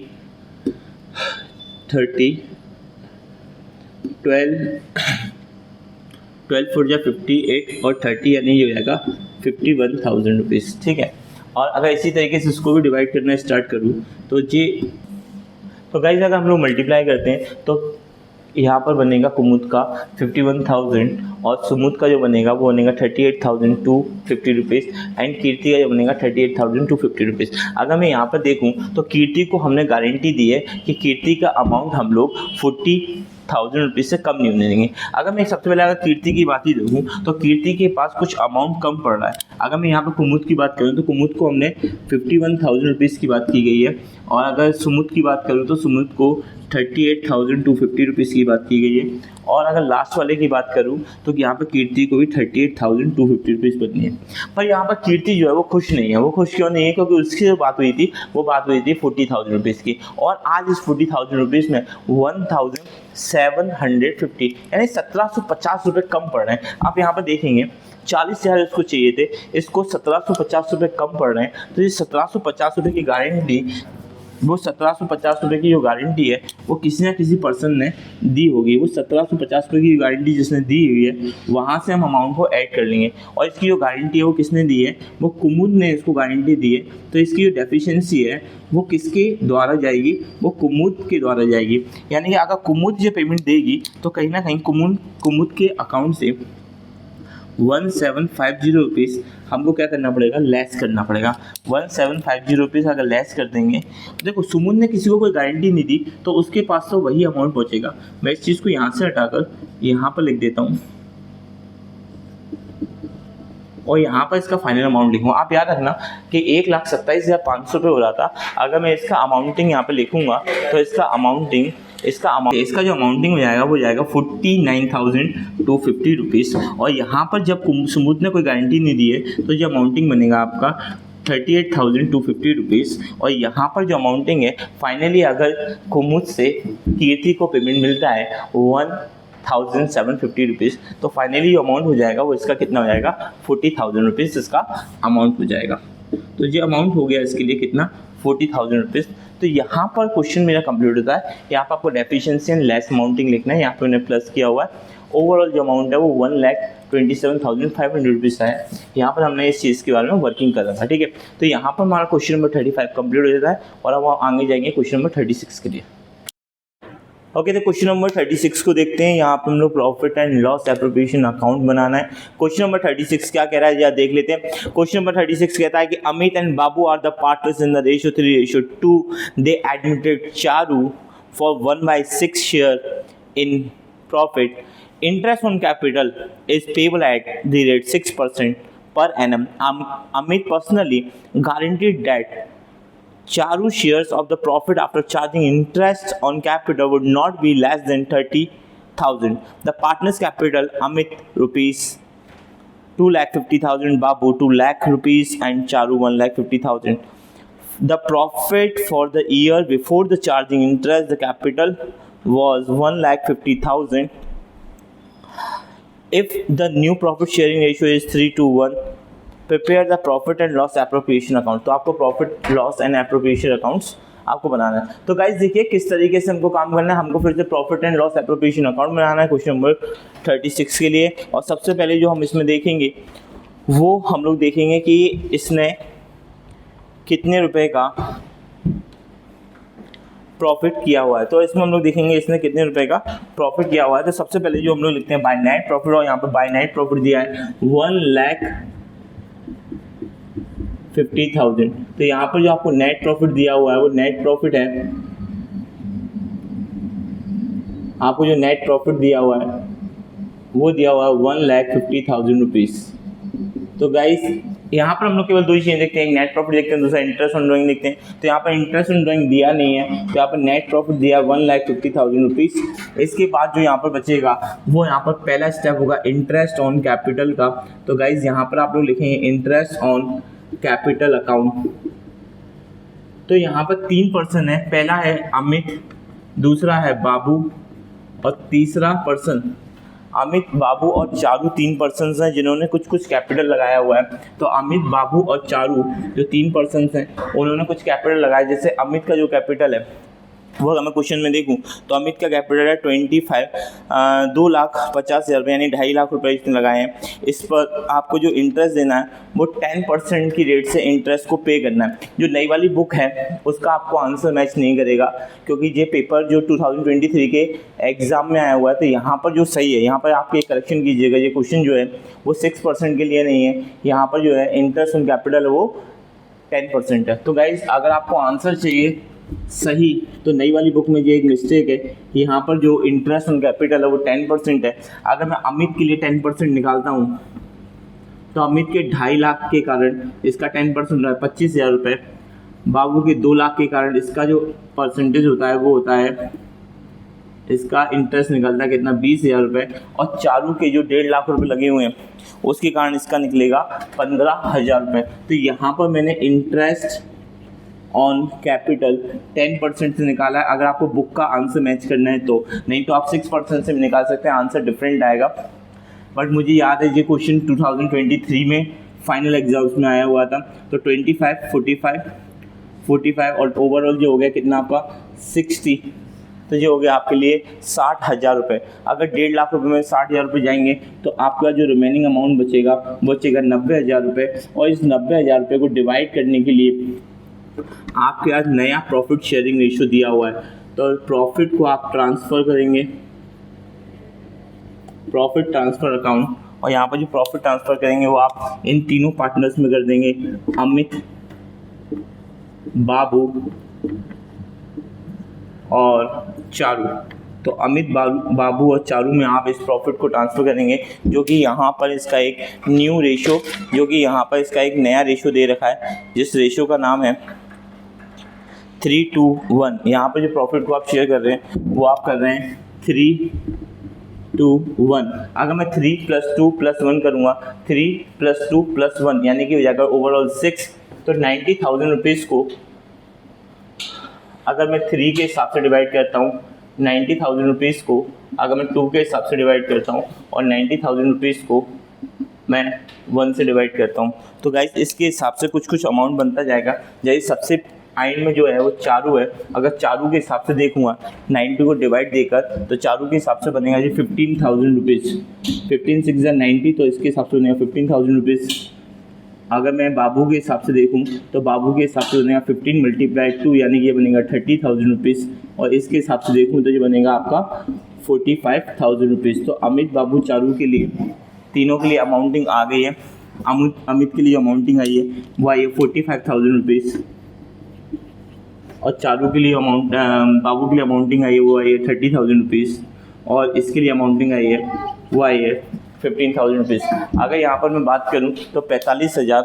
30, 12 4 = 58 और 30, यानी ये हो जाएगा 51,000 रुपीज़। ठीक है, और अगर इसी तरीके से इसको भी डिवाइड करना स्टार्ट करूँ तो तो गाइस अगर हम लोग मल्टीप्लाई करते हैं तो यहाँ पर बनेगा कुमुद का 51,000 और सुमुद का जो बनेगा वो बनेगा 38,250 रुपीज़, एंड कीर्ति का जो बनेगा 38,250 रुपीज़। अगर मैं यहाँ पर देखूँ तो कीर्ति को हमने गारंटी दी है कि कीर्ति का अमाउंट हम लोग ₹1000 से कम नहीं होने देंगे। अगर मैं सबसे पहले अगर कीर्ति की बात ही देखूँ तो कीर्ति के पास कुछ अमाउंट कम पड़ रहा है। अगर मैं यहाँ पर कुमुद की बात करूँ तो कुमुद को हमने ₹51,000 की बात की गई है, और अगर सुमुद की बात करूँ तो सुमुद को ₹38,250 की बात की गई है, और अगर लास्ट वाले की बात करूँ तो यहाँ पर कीर्ति को भी ₹38,250 बननी है। पर यहाँ पर कीर्ति जो है वो खुश नहीं है। वो खुश क्यों नहीं है? क्योंकि उसकी जो बात हुई थी वो बात हुई थी ₹40,000 की, और आज इस ₹40,000 में 1750 यानी ₹1750 कम पड़ रहे हैं। आप यहाँ पर देखेंगे 40,000 इसको चाहिए थे, इसको ₹1750 कम पड़ रहे हैं। तो ये ₹1750 की गारंटी, वो ₹1750 की जो गारंटी है वो किसी ना किसी पर्सन ने दी होगी। वो ₹1750 की गारंटी जिसने दी हुई है वहाँ से हम अमाउंट को ऐड कर लेंगे, और इसकी जो गारंटी है वो किसने दी है? वो कुमुद ने इसको गारंटी दी है। तो इसकी जो डेफिशिएंसी है वो किसके द्वारा जाएगी? वो कुमुद के द्वारा जाएगी। यानी कि अगर कुमुद जो पेमेंट देगी तो कहीं ना कहीं कुमुद के अकाउंट से ₹1750 हमको क्या करना पड़ेगा? लेस करना पड़ेगा। ₹1750 अगर लेस कर देंगे, देखो सुमुद ने किसी को कोई गारंटी नहीं दी तो उसके पास तो वही अमाउंट पहुंचेगा। मैं इस चीज़ को यहाँ से हटाकर यहाँ पर लिख देता हूँ, और यहाँ पर इसका फाइनल अमाउंट लिखूँ। आप याद रखना कि 1,27,500 हो रहा था। अगर मैं इसका अमाउंटिंग यहाँ पे लिखूँगा तो इसका जो अमाउंटिंग हो जाएगा वो जाएगा ₹49,250। और यहाँ पर जब सुमुद ने कोई गारंटी नहीं दी है तो जो अमाउंटिंग बनेगा आपका ₹38,250। और यहाँ पर जो अमाउंटिंग है फाइनली अगर कुमुद से कीर्ति को पेमेंट मिलता है ₹1,750, तो फाइनली जो अमाउंट हो जाएगा वो इसका कितना हो जाएगा? ₹40,000 इसका अमाउंट हो जाएगा। तो ये अमाउंट हो गया इसके लिए कितना? ₹40,000। तो यहाँ पर क्वेश्चन मेरा कंप्लीट होता है। यहाँ पर आपको डेफिशिएंसी एंड लेस अमाउंटिंग लिखना है। यहाँ पे मैंने प्लस किया हुआ है। ओवरऑल जो अमाउंट है वो ₹1,27,500 है। यहाँ पर हमने इस चीज़ के बारे में वर्किंग कर रहा था, ठीक है। तो यहाँ पर हमारा क्वेश्चन नंबर 35 कंप्लीट हो जाता है, और अब हम आगे जाएंगे क्वेश्चन नंबर 36 के लिए। ओके, तो क्वेश्चन नंबर 36 को देखते हैं। यहाँ पर हम लोग profit and loss appropriation account बनाना है। क्वेश्चन नंबर 36 क्या कह रहा है, या देख लेते हैं। क्वेश्चन नंबर 36 कहता है कि Amit and Babu are the partners in the ratio 3:2। They admitted Charu for 1/6 share in profit. Interest on capital is payable at the rate 6% per annum. Amit personally guaranteed that Charu shares of the profit after charging interest on capital would not be less than 30,000. The partner's capital, Amit rupees 2,50,000, Babu 2 lakh rupees, and Charu 1,50,000. The profit for the year before the charging interest, the capital was 1,50,000. If the new profit sharing ratio is 3:1, prepare the profit and loss appropriation account. तो आपको profit loss and appropriation accounts आपको बनाना है। तो guys देखिए किस तरीके से हमको काम करना है। हमको फिर से profit and loss appropriation account बनाना है क्वेश्चन नंबर 36 के लिए। और सबसे पहले जो हम इसमें देखेंगे वो हम लोग देखेंगे कि इसने कितने रुपए का प्रॉफिट किया हुआ है। तो इसमें हम लोग देखेंगे इसने कितने रुपए का प्रॉफिट किया हुआ है। तो सबसे पहले जो हम लोग लिखते हैं बाय नेट प्रॉफिट, और यहाँ पर बाय नेट प्रॉफिट दिया है 1,50,000। तो यहाँ पर जो आपको नेट प्रॉफिट दिया हुआ है वो नेट प्रॉफिट है, आपको जो नेट प्रॉफिट दिया हुआ है वो दिया हुआ है 1,50,000 रुपीज़। तो गाइस यहाँ पर हम लोग केवल दो ही चीज़ें देखते हैं, एक नेट प्रॉफिट देखते हैं, दूसरा इंटरेस्ट ऑन ड्राइंग देखते हैं। तो यहाँ पर इंटरेस्ट ऑन ड्राइंग दिया नहीं है, तो यहाँ पर नेट प्रॉफिट दिया 1,50,000 रुपीज़। इसके बाद जो यहाँ पर बचेगा वो यहाँ पर पहला स्टेप होगा इंटरेस्ट ऑन कैपिटल का। तो गाइज यहाँ पर आप लोग लिखेंगे इंटरेस्ट ऑन कैपिटल अकाउंट। तो यहाँ पर 3 पर्सन है, पहला है अमित, दूसरा है बाबू, और तीसरा पर्सन अमित, बाबू और चारू 3 पर्सन्स हैं जिन्होंने कुछ कैपिटल लगाया हुआ है। तो अमित, बाबू और चारू जो 3 पर्सन्स हैं उन्होंने कुछ कैपिटल लगाया। जैसे अमित का जो कैपिटल है वो अगर मैं क्वेश्चन में देखूं तो अमित का कैपिटल है 2,50,000 यानी 2.5 लाख रुपए इसने लगाए हैं। इस पर आपको जो इंटरेस्ट देना है वो 10% की रेट से इंटरेस्ट को पे करना है। जो नई वाली बुक है उसका आपको आंसर मैच नहीं करेगा, क्योंकि ये पेपर जो 2023 के एग्ज़ाम में आया हुआ है। तो यहाँ पर जो सही है, यहाँ पर आप एक करेक्शन कीजिएगा, ये क्वेश्चन जो है वो 6% के लिए नहीं है। यहाँ पर जो है इंटरेस्ट ऑन कैपिटल वो 10% है। तो गाइज अगर आपको आंसर चाहिए सही तो नई वाली बुक में ये एक मिस्टेक है, यहाँ पर जो इंटरेस्ट ऑन कैपिटल है वो 10% है। अगर मैं अमित के लिए 10% निकालता हूँ तो अमित के 2.5 लाख के कारण इसका 10% है 25,000 रुपये। बाबू के 2 लाख के कारण इसका जो परसेंटेज होता है वो होता है, इसका इंटरेस्ट निकलता है कितना 20,000 रुपये। और चारू के जो 1.5 लाख रुपए लगे हुए हैं उसके कारण इसका निकलेगा 15,000 रुपये। तो यहाँ पर मैंने इंटरेस्ट ऑन कैपिटल 10% से निकाला है। अगर आपको बुक का आंसर मैच करना है तो, नहीं तो आप 6% से भी निकाल सकते हैं, आंसर डिफरेंट आएगा। बट मुझे याद है ये क्वेश्चन 2023 में फाइनल एग्जाम्स में आया हुआ था। तो 25, 45 और ओवरऑल जो हो गया कितना आपका 60, तो ये हो गया आपके लिए 60,000 रुपये। अगर 1.5 लाख रुपये में 60,000 रुपये जाएंगे तो आपका जो रिमेनिंग अमाउंट बचेगा वो बचेगा 90,000 रुपये। और इस 90,000 रुपये को डिवाइड करने के लिए आपके आज नया प्रॉफिट शेयरिंग रेशियो दिया हुआ है। तो प्रॉफिट को आप ट्रांसफ़र करेंगे, प्रॉफिट ट्रांसफ़र अकाउंट, और यहाँ पर जो प्रॉफिट ट्रांसफ़र करेंगे वो आप इन तीनों पार्टनर्स में कर देंगे, अमित, बाबू और चारू। तो अमित, बाबू और चारू में आप इस प्रॉफिट को ट्रांसफ़र करेंगे, जो कि यहाँ पर इसका एक न्यू रेशो, जो कि यहाँ पर इसका एक नया रेशो दे रखा है, जिस रेशो का नाम है 3:1। यहाँ पर जो प्रॉफिट को आप शेयर कर रहे हैं वो आप कर रहे हैं 3:1। अगर मैं 3 + 2 + 1 करूँगा, 3 + 2 + 1 यानी कि हो जाएगा ओवरऑल 6। तो 90,000 रुपीज़ को अगर मैं 3 के हिसाब से डिवाइड करता हूँ, 90,000 रुपीज़ को अगर मैं 2 के हिसाब से डिवाइड करता हूँ और 90,000 रुपीज़ को मैं 1 से डिवाइड करता हूँ, तो गाइस इसके हिसाब से कुछ अमाउंट बनता जाएगा। जैसे सबसे एंड में जो है वो चारू है। अगर चारू के हिसाब से देखूँगा 90 को डिवाइड देकर, तो चारू के हिसाब से बनेगा जी 15,000 रुपीज़। 15 6 90, तो इसके हिसाब से बनेगा 15,000 रुपीज़। अगर मैं बाबू के हिसाब से देखूं तो बाबू के हिसाब से बनेगा 15 × 2 यानी कि ये बनेगा 30,000 रुपीज़। और इसके हिसाब से देखूं तो ये बनेगा आपका 45,000 रुपीज़। तो अमित, बाबू, चारू के लिए तीनों के लिए अमाउंटिंग आ गई है। अमित के लिए अमाउंटिंग आई है वो आई है 45,000 रुपीज़, और चारू के लिए बाबू के लिए अमाउंटिंग आई है वो आई है 30,000 रुपीज़, और इसके लिए अमाउंटिंग आई है वो आई है 15,000 रुपीज़। अगर यहाँ पर मैं बात करूँ तो 45,000,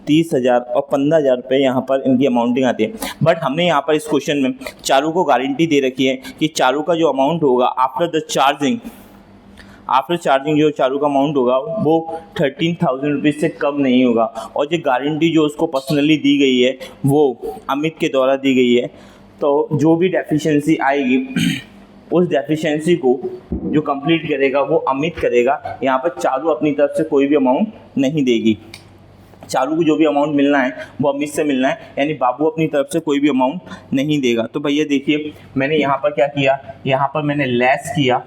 30,000 और 15,000 रुपये यहाँ पर इनकी अमाउंटिंग आती है। बट हमने यहाँ पर इस क्वेश्चन में चारू को गारंटी दे रखी है कि चारू का जो अमाउंट होगा आफ्टर चार्जिंग जो चारू का अमाउंट होगा वो 13,000 रुपीज़ से कम नहीं होगा। और ये गारंटी जो उसको पर्सनली दी गई है वो अमित के द्वारा दी गई है। तो जो भी डेफिशिएंसी आएगी उस डेफिशिएंसी को जो कंप्लीट करेगा वो अमित करेगा। यहाँ पर चारू अपनी तरफ से कोई भी अमाउंट नहीं देगी। चारू को जो भी अमाउंट मिलना है वो अमित से मिलना है, यानी बाबू अपनी तरफ से कोई भी अमाउंट नहीं देगा। तो भैया देखिए मैंने यहाँ पर क्या किया, यहाँ पर मैंने लेस किया,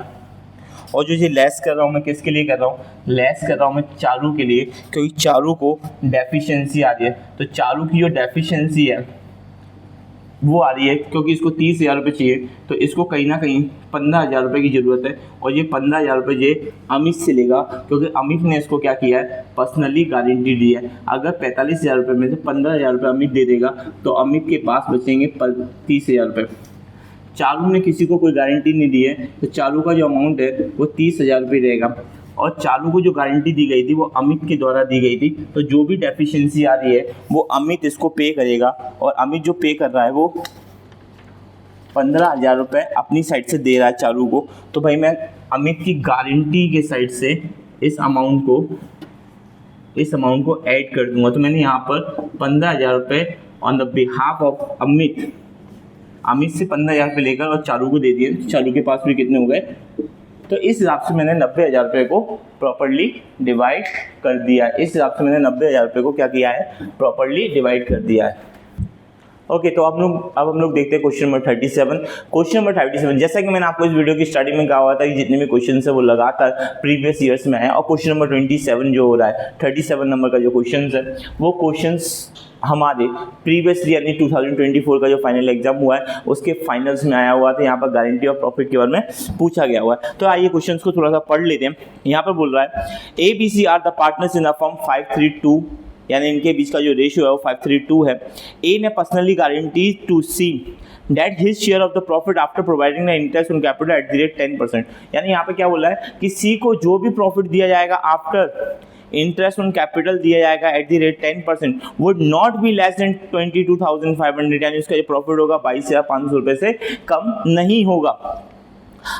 और जो ये लेस कर रहा हूँ मैं किसके लिए कर रहा हूँ, लेस कर रहा हूँ मैं चारू के लिए, क्योंकि चारू को डेफिशिएंसी आ रही है। तो चारू की जो डेफिशिएंसी है वो आ रही है क्योंकि इसको 30,000 रुपये चाहिए, तो इसको कहीं ना कहीं 15,000 रुपये की ज़रूरत है। और ये 15,000 रुपये ये अमित से लेगा, क्योंकि अमित ने इसको क्या किया है, पर्सनली गारंटी दी है। अगर 45,000 रुपये में से 15,000 रुपये अमित दे देगा तो अमित के पास बचेंगे 30,000 रुपये। चारू ने किसी को कोई गारंटी नहीं दी है, तो चारू का जो अमाउंट है वो 30,000 रुपये रहेगा। और चारू को जो गारंटी दी गई थी वो अमित के द्वारा दी गई थी, तो जो भी डेफिशिएंसी आ रही है वो अमित इसको पे करेगा। और अमित जो पे कर रहा है वो 15,000 रुपये अपनी साइड से दे रहा है चारू को। तो भाई मैं अमित की गारंटी के साइड से इस अमाउंट को ऐड कर दूंगा। तो मैंने यहाँ पर 15,000 रुपये on the behalf of Amit से 15,000 रुपये लेकर और चारू को दे दिए। चारू के पास भी कितने हो गए, तो इस हिसाब से मैंने 90,000 रुपये को प्रॉपर्ली डिवाइड कर दिया है। इस हिसाब से मैंने 90,000 रुपये को क्या किया है, प्रॉपर्ली डिवाइड कर दिया है। ओके, तो अब हम लोग देखते हैं क्वेश्चन नंबर 37। क्वेश्चन नंबर 37, जैसा कि मैंने आपको इस वीडियो की स्टार्टिंग में कहा हुआ था कि जितने भी क्वेश्चन है वो लगातार प्रीवियस ईयर्स में है। और क्वेश्चन नंबर 27 जो हो रहा है, 37 नंबर का जो क्वेश्चन है वो क्वेश्चन हमारे प्रीवियसली यानी 2024 का जो फाइनल एग्जाम हुआ है उसके फाइनल्स में आया हुआ था। यहाँ पर गारंटी और प्रॉफिट के बारे में पूछा गया हुआ है। तो आइए क्वेश्चंस को थोड़ा सा पढ़ लेते हैं। यहाँ पर बोल रहा है ABC are the partners in the firm यानी इनके बीच का जो रेशियो है वो 5:3 है। ए ने personally guarantee to C that his share of the profit after providing the interest on capital at the rate 10%। यानी यहाँ पे क्या बोला है कि सी को जो भी प्रॉफिट दिया जाएगा आफ्टर इंटरेस्ट ऑन कैपिटल दिया जाएगा eight the rate 10% would not be less than 22,500, यानी उसका जो प्रॉफिट होगा 22,500 रुपये से कम नहीं होगा।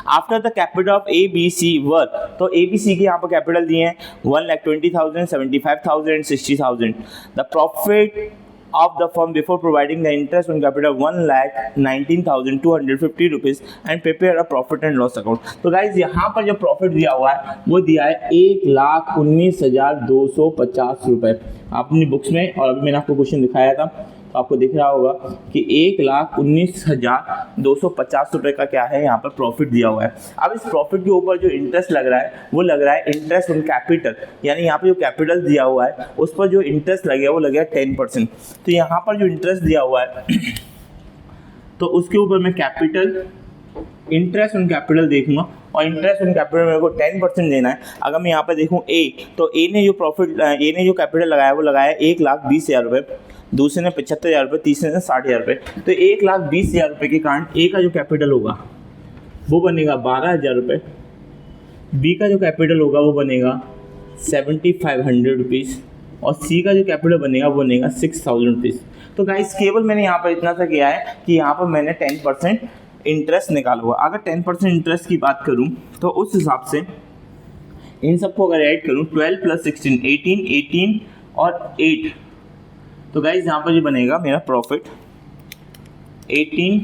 After the capital of A B C were, तो ए बी सी के यहाँ पर कैपिटल दिए हैं 1,20,000, 75,000, 60,000। The profit of the firm before providing the interest on capital 1,19,250 rupees and prepare a profit and loss account. तो गाइज यहाँ पर जो प्रॉफिट दिया हुआ है वो दिया है 1,19,250 रुपये अपनी बुक्स में, और अभी मैंने आपको क्वेश्चन दिखाया था तो आपको दिख रहा होगा कि 1,19,250 रुपये का क्या है यहाँ पर प्रॉफिट दिया हुआ है। अब इस प्रॉफिट के ऊपर जो इंटरेस्ट लग रहा है वो लग रहा है इंटरेस्ट ऑन कैपिटल, यानी यहाँ पर जो कैपिटल दिया हुआ है उस पर जो इंटरेस्ट लगेगा वो लगेगा 10%। तो यहाँ पर जो इंटरेस्ट दिया हुआ है तो उसके ऊपर मैं कैपिटल इंटरेस्ट ऑन कैपिटल देखूंगा, और इंटरेस्ट ऑन कैपिटल मेरे को 10% देना है। अगर मैं यहाँ पर देखूँ ए, तो ए ने जो कैपिटल लगाया वो लगाया 1,20,000 रुपये, दूसरे ने 75,000 रुपये, तीसरे ने 60,000 रुपये। तो 1,20,000 रुपये के कारण ए का जो कैपिटल होगा वो बनेगा 12,000 रुपये, बी का जो कैपिटल होगा वो बनेगा 7,500 रुपीज़, और सी का जो कैपिटल बनेगा वो बनेगा 6,000 रुपीज़। तो गाइस केवल मैंने यहाँ पर इतना सा किया है कि यहाँ पर मैंने 10% इंटरेस्ट निकाला हुआ। अगर 10% इंटरेस्ट की बात करूँ तो उस हिसाब से इन सबको अगर ऐड करूँ 12 + 16 18 और 8, तो गाइज यहाँ पर ये बनेगा मेरा प्रॉफिट 18,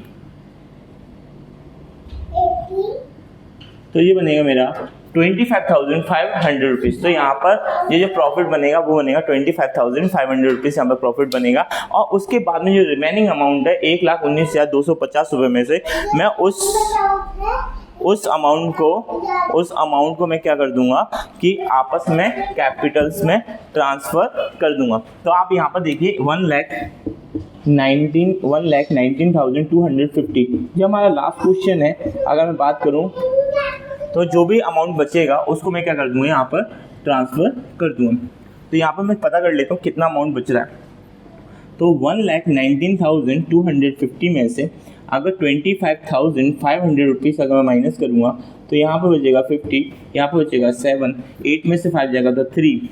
तो ये बनेगा मेरा 25,500 रुपीज़। तो यहाँ पर ये जो प्रॉफिट बनेगा वो बनेगा 25,500 रुपीज़ यहाँ पर प्रॉफिट बनेगा। और उसके बाद में जो रिमेनिंग अमाउंट है 1,19,250 रुपये में से मैं उस अमाउंट को मैं क्या कर दूंगा कि आपस में कैपिटल्स में ट्रांसफ़र कर दूंगा। तो आप यहाँ पर देखिए 1,19,250 जो हमारा लास्ट क्वेश्चन है, अगर मैं बात करूँ तो जो भी अमाउंट बचेगा उसको मैं क्या कर दूंगा यहाँ पर ट्रांसफ़र कर दूंगा। तो यहाँ पर मैं पता कर लेता हूँ कितना अमाउंट बच रहा है। तो 1,19,250 में से अगर 25,500 रुपीज़ अगर मैं माइनस करूँगा तो यहाँ पर बचेगा 50, यहाँ पर बचेगा 7, 8 में से 5 जाएगा तो 3,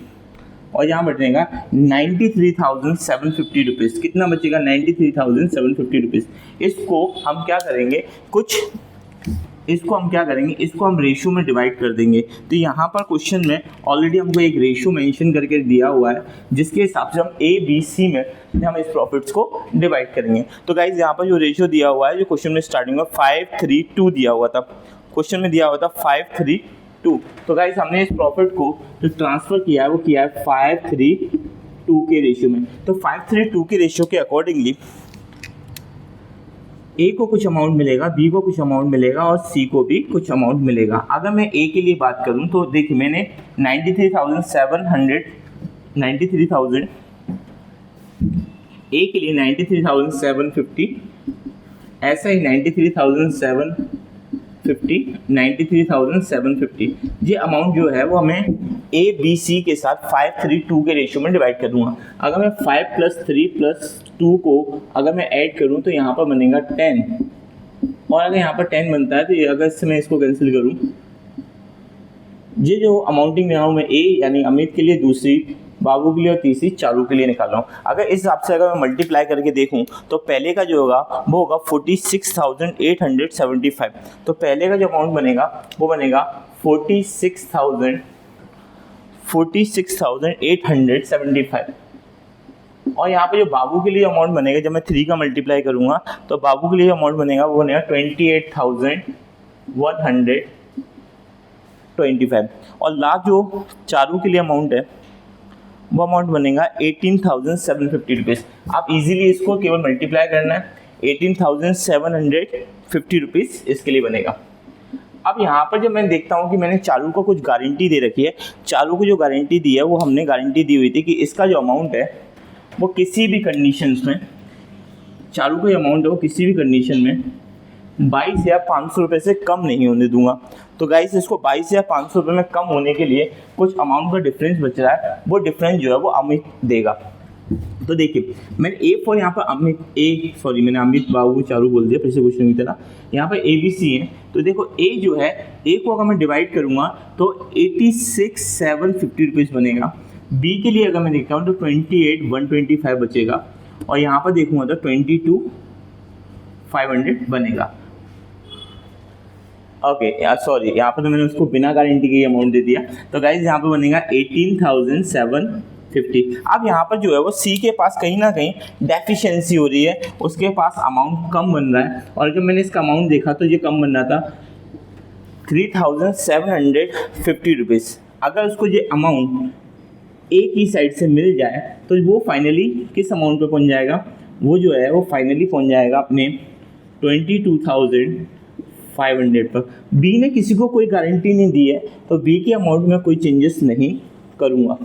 और यहाँ बचेगा 93,750 रुपीज़। कितना बचेगा? 93,750 रुपीज़। इसको हम क्या करेंगे इसको हम रेशियो में डिवाइड कर देंगे। तो यहाँ पर क्वेश्चन में ऑलरेडी हमको एक रेशियो मेंशन करके दिया हुआ है जिसके हिसाब से हम ए बी सी में हम इस प्रॉफिट्स को डिवाइड करेंगे। तो गाइज यहाँ पर जो रेशियो दिया हुआ है, जो क्वेश्चन में स्टार्टिंग में 5:3:2 दिया हुआ था, क्वेश्चन में दिया हुआ था 5:3:2। तो गाइज हमने इस प्रॉफिट को जो ट्रांसफ़र किया है वो किया है 5:3:2 के रेशियो में। तो 5:3:2 के रेशियो के अकॉर्डिंगली ए को कुछ अमाउंट मिलेगा, बी को कुछ अमाउंट मिलेगा और सी को भी कुछ अमाउंट मिलेगा। अगर मैं ए के लिए बात करूं तो देखिए मैंने 93,000 ए के लिए 93,750, ऐसा ही 93,750 ये अमाउंट जो है वो हमें ए बी सी के साथ 5:3:2 के रेशियो में डिवाइड कर दूंगा। अगर मैं 5 + 3 + 2 को अगर मैं ऐड करूं तो यहाँ पर बनेगा 10, और अगर यहाँ पर 10 बनता है तो ये अगर इससे मैं इसको कैंसिल करूं, ये जो अमाउंटिंग में मैं ए यानी अमित के लिए दूसरी, बाबू के लिए और तीसरी, चारू के लिए निकाल रहा हूँ। अगर इस हिसाब से अगर मैं मल्टीप्लाई करके देखूँ तो पहले का जो होगा वो होगा 46,875। तो पहले का जो अमाउंट बनेगा वो बनेगा 46,875, और यहाँ पे जो बाबू के लिए अमाउंट बनेगा जब मैं 3 का मल्टीप्लाई करूँगा तो बाबू के लिए अमाउंट बनेगा वो बनेगा 28,125, और लास्ट जो चारू के लिए अमाउंट है वो अमाउंट बनेगा 18,750 रुपीज़। आप इजीली इसको केवल मल्टीप्लाई करना है, 18,750 रुपीज़ इसके लिए बनेगा। अब यहाँ पर जब मैं देखता हूँ कि मैंने चारू को कुछ गारंटी दे रखी है, चारू को जो गारंटी दी है वो हमने गारंटी दी हुई थी कि इसका जो अमाउंट है वो किसी भी कंडीशंस में, चारू का जो अमाउंट है वो किसी भी कंडीशन में 22,500 रुपये से कम नहीं होने दूंगा। तो गाइस इसको 22,500 रुपये में कम होने के लिए कुछ अमाउंट का डिफरेंस बच रहा है, वो डिफरेंस जो है वो अमित देगा। तो देखिए मैंने ए फॉर यहाँ पर मैंने अमित बाबू चारू बोल दिया, फिर से क्वेश्चन की तरह यहाँ पर ABC है। तो देखो ए जो है, ए को अगर मैं डिवाइड करूँगा तो 86,750 रुपीज़ बनेगा। बी के लिए अगर मैं देखता हूँ तो 28,125 बचेगा, और यहाँ पर देखूँगा तो 22,500 बनेगा। ओके सॉरी, यहाँ पर तो मैंने उसको बिना गारंटी के अमाउंट दे दिया। तो गाइज यहाँ पर बनेगा 18,750। अब यहाँ पर जो है वो सी के पास कहीं ना कहीं डेफिशिएंसी हो रही है, उसके पास अमाउंट कम बन रहा है, और जब मैंने इसका अमाउंट देखा तो ये कम बन रहा था 3,750 रुपीज़। अगर उसको ये अमाउंट ए की साइड से मिल जाए तो वो फाइनली किस अमाउंट पे पहुंच जाएगा, वो जो है वो फाइनली पहुंच जाएगा अपने 22,500 पर। बी ने किसी को कोई गारंटी नहीं दी है, तो बी के अमाउंट में कोई चेंजेस नहीं करूंगा,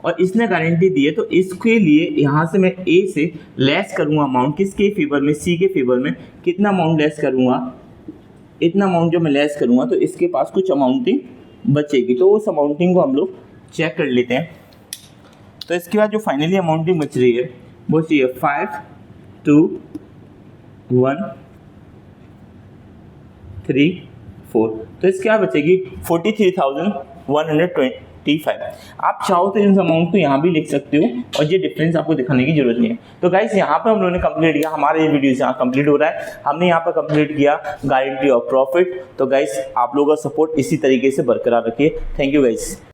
और इसने गारंटी दी है तो इसके लिए यहाँ से मैं ए से लेस करूँगा अमाउंट, किसके फेवर में, सी के फेवर में। कितना अमाउंट लेस करूँगा, इतना अमाउंट जो मैं लेस करूँगा तो इसके पास कुछ अमाउंटिंग बचेगी। तो उस अमाउंटिंग को हम लोग चेक कर लेते हैं। तो इसके बाद जो फाइनली अमाउंटिंग बच रही है वो चाहिए 5, 2, 1, 3, 4। तो इसके बाद बचेगी 43,125। आप चाहो तो इन अमाउंट को यहाँ भी लिख सकते हो, और ये डिफरेंस आपको दिखाने की जरूरत नहीं है। तो गाइस यहाँ पर हम लोगों ने कंप्लीट किया, हमारा ये वीडियो यहाँ कंप्लीट हो रहा है। हमने यहाँ पर कंप्लीट किया गारंटी ऑफ प्रॉफिट। तो गाइस आप लोगों का सपोर्ट इसी तरीके से बरकरार रखिए। Thank you guys.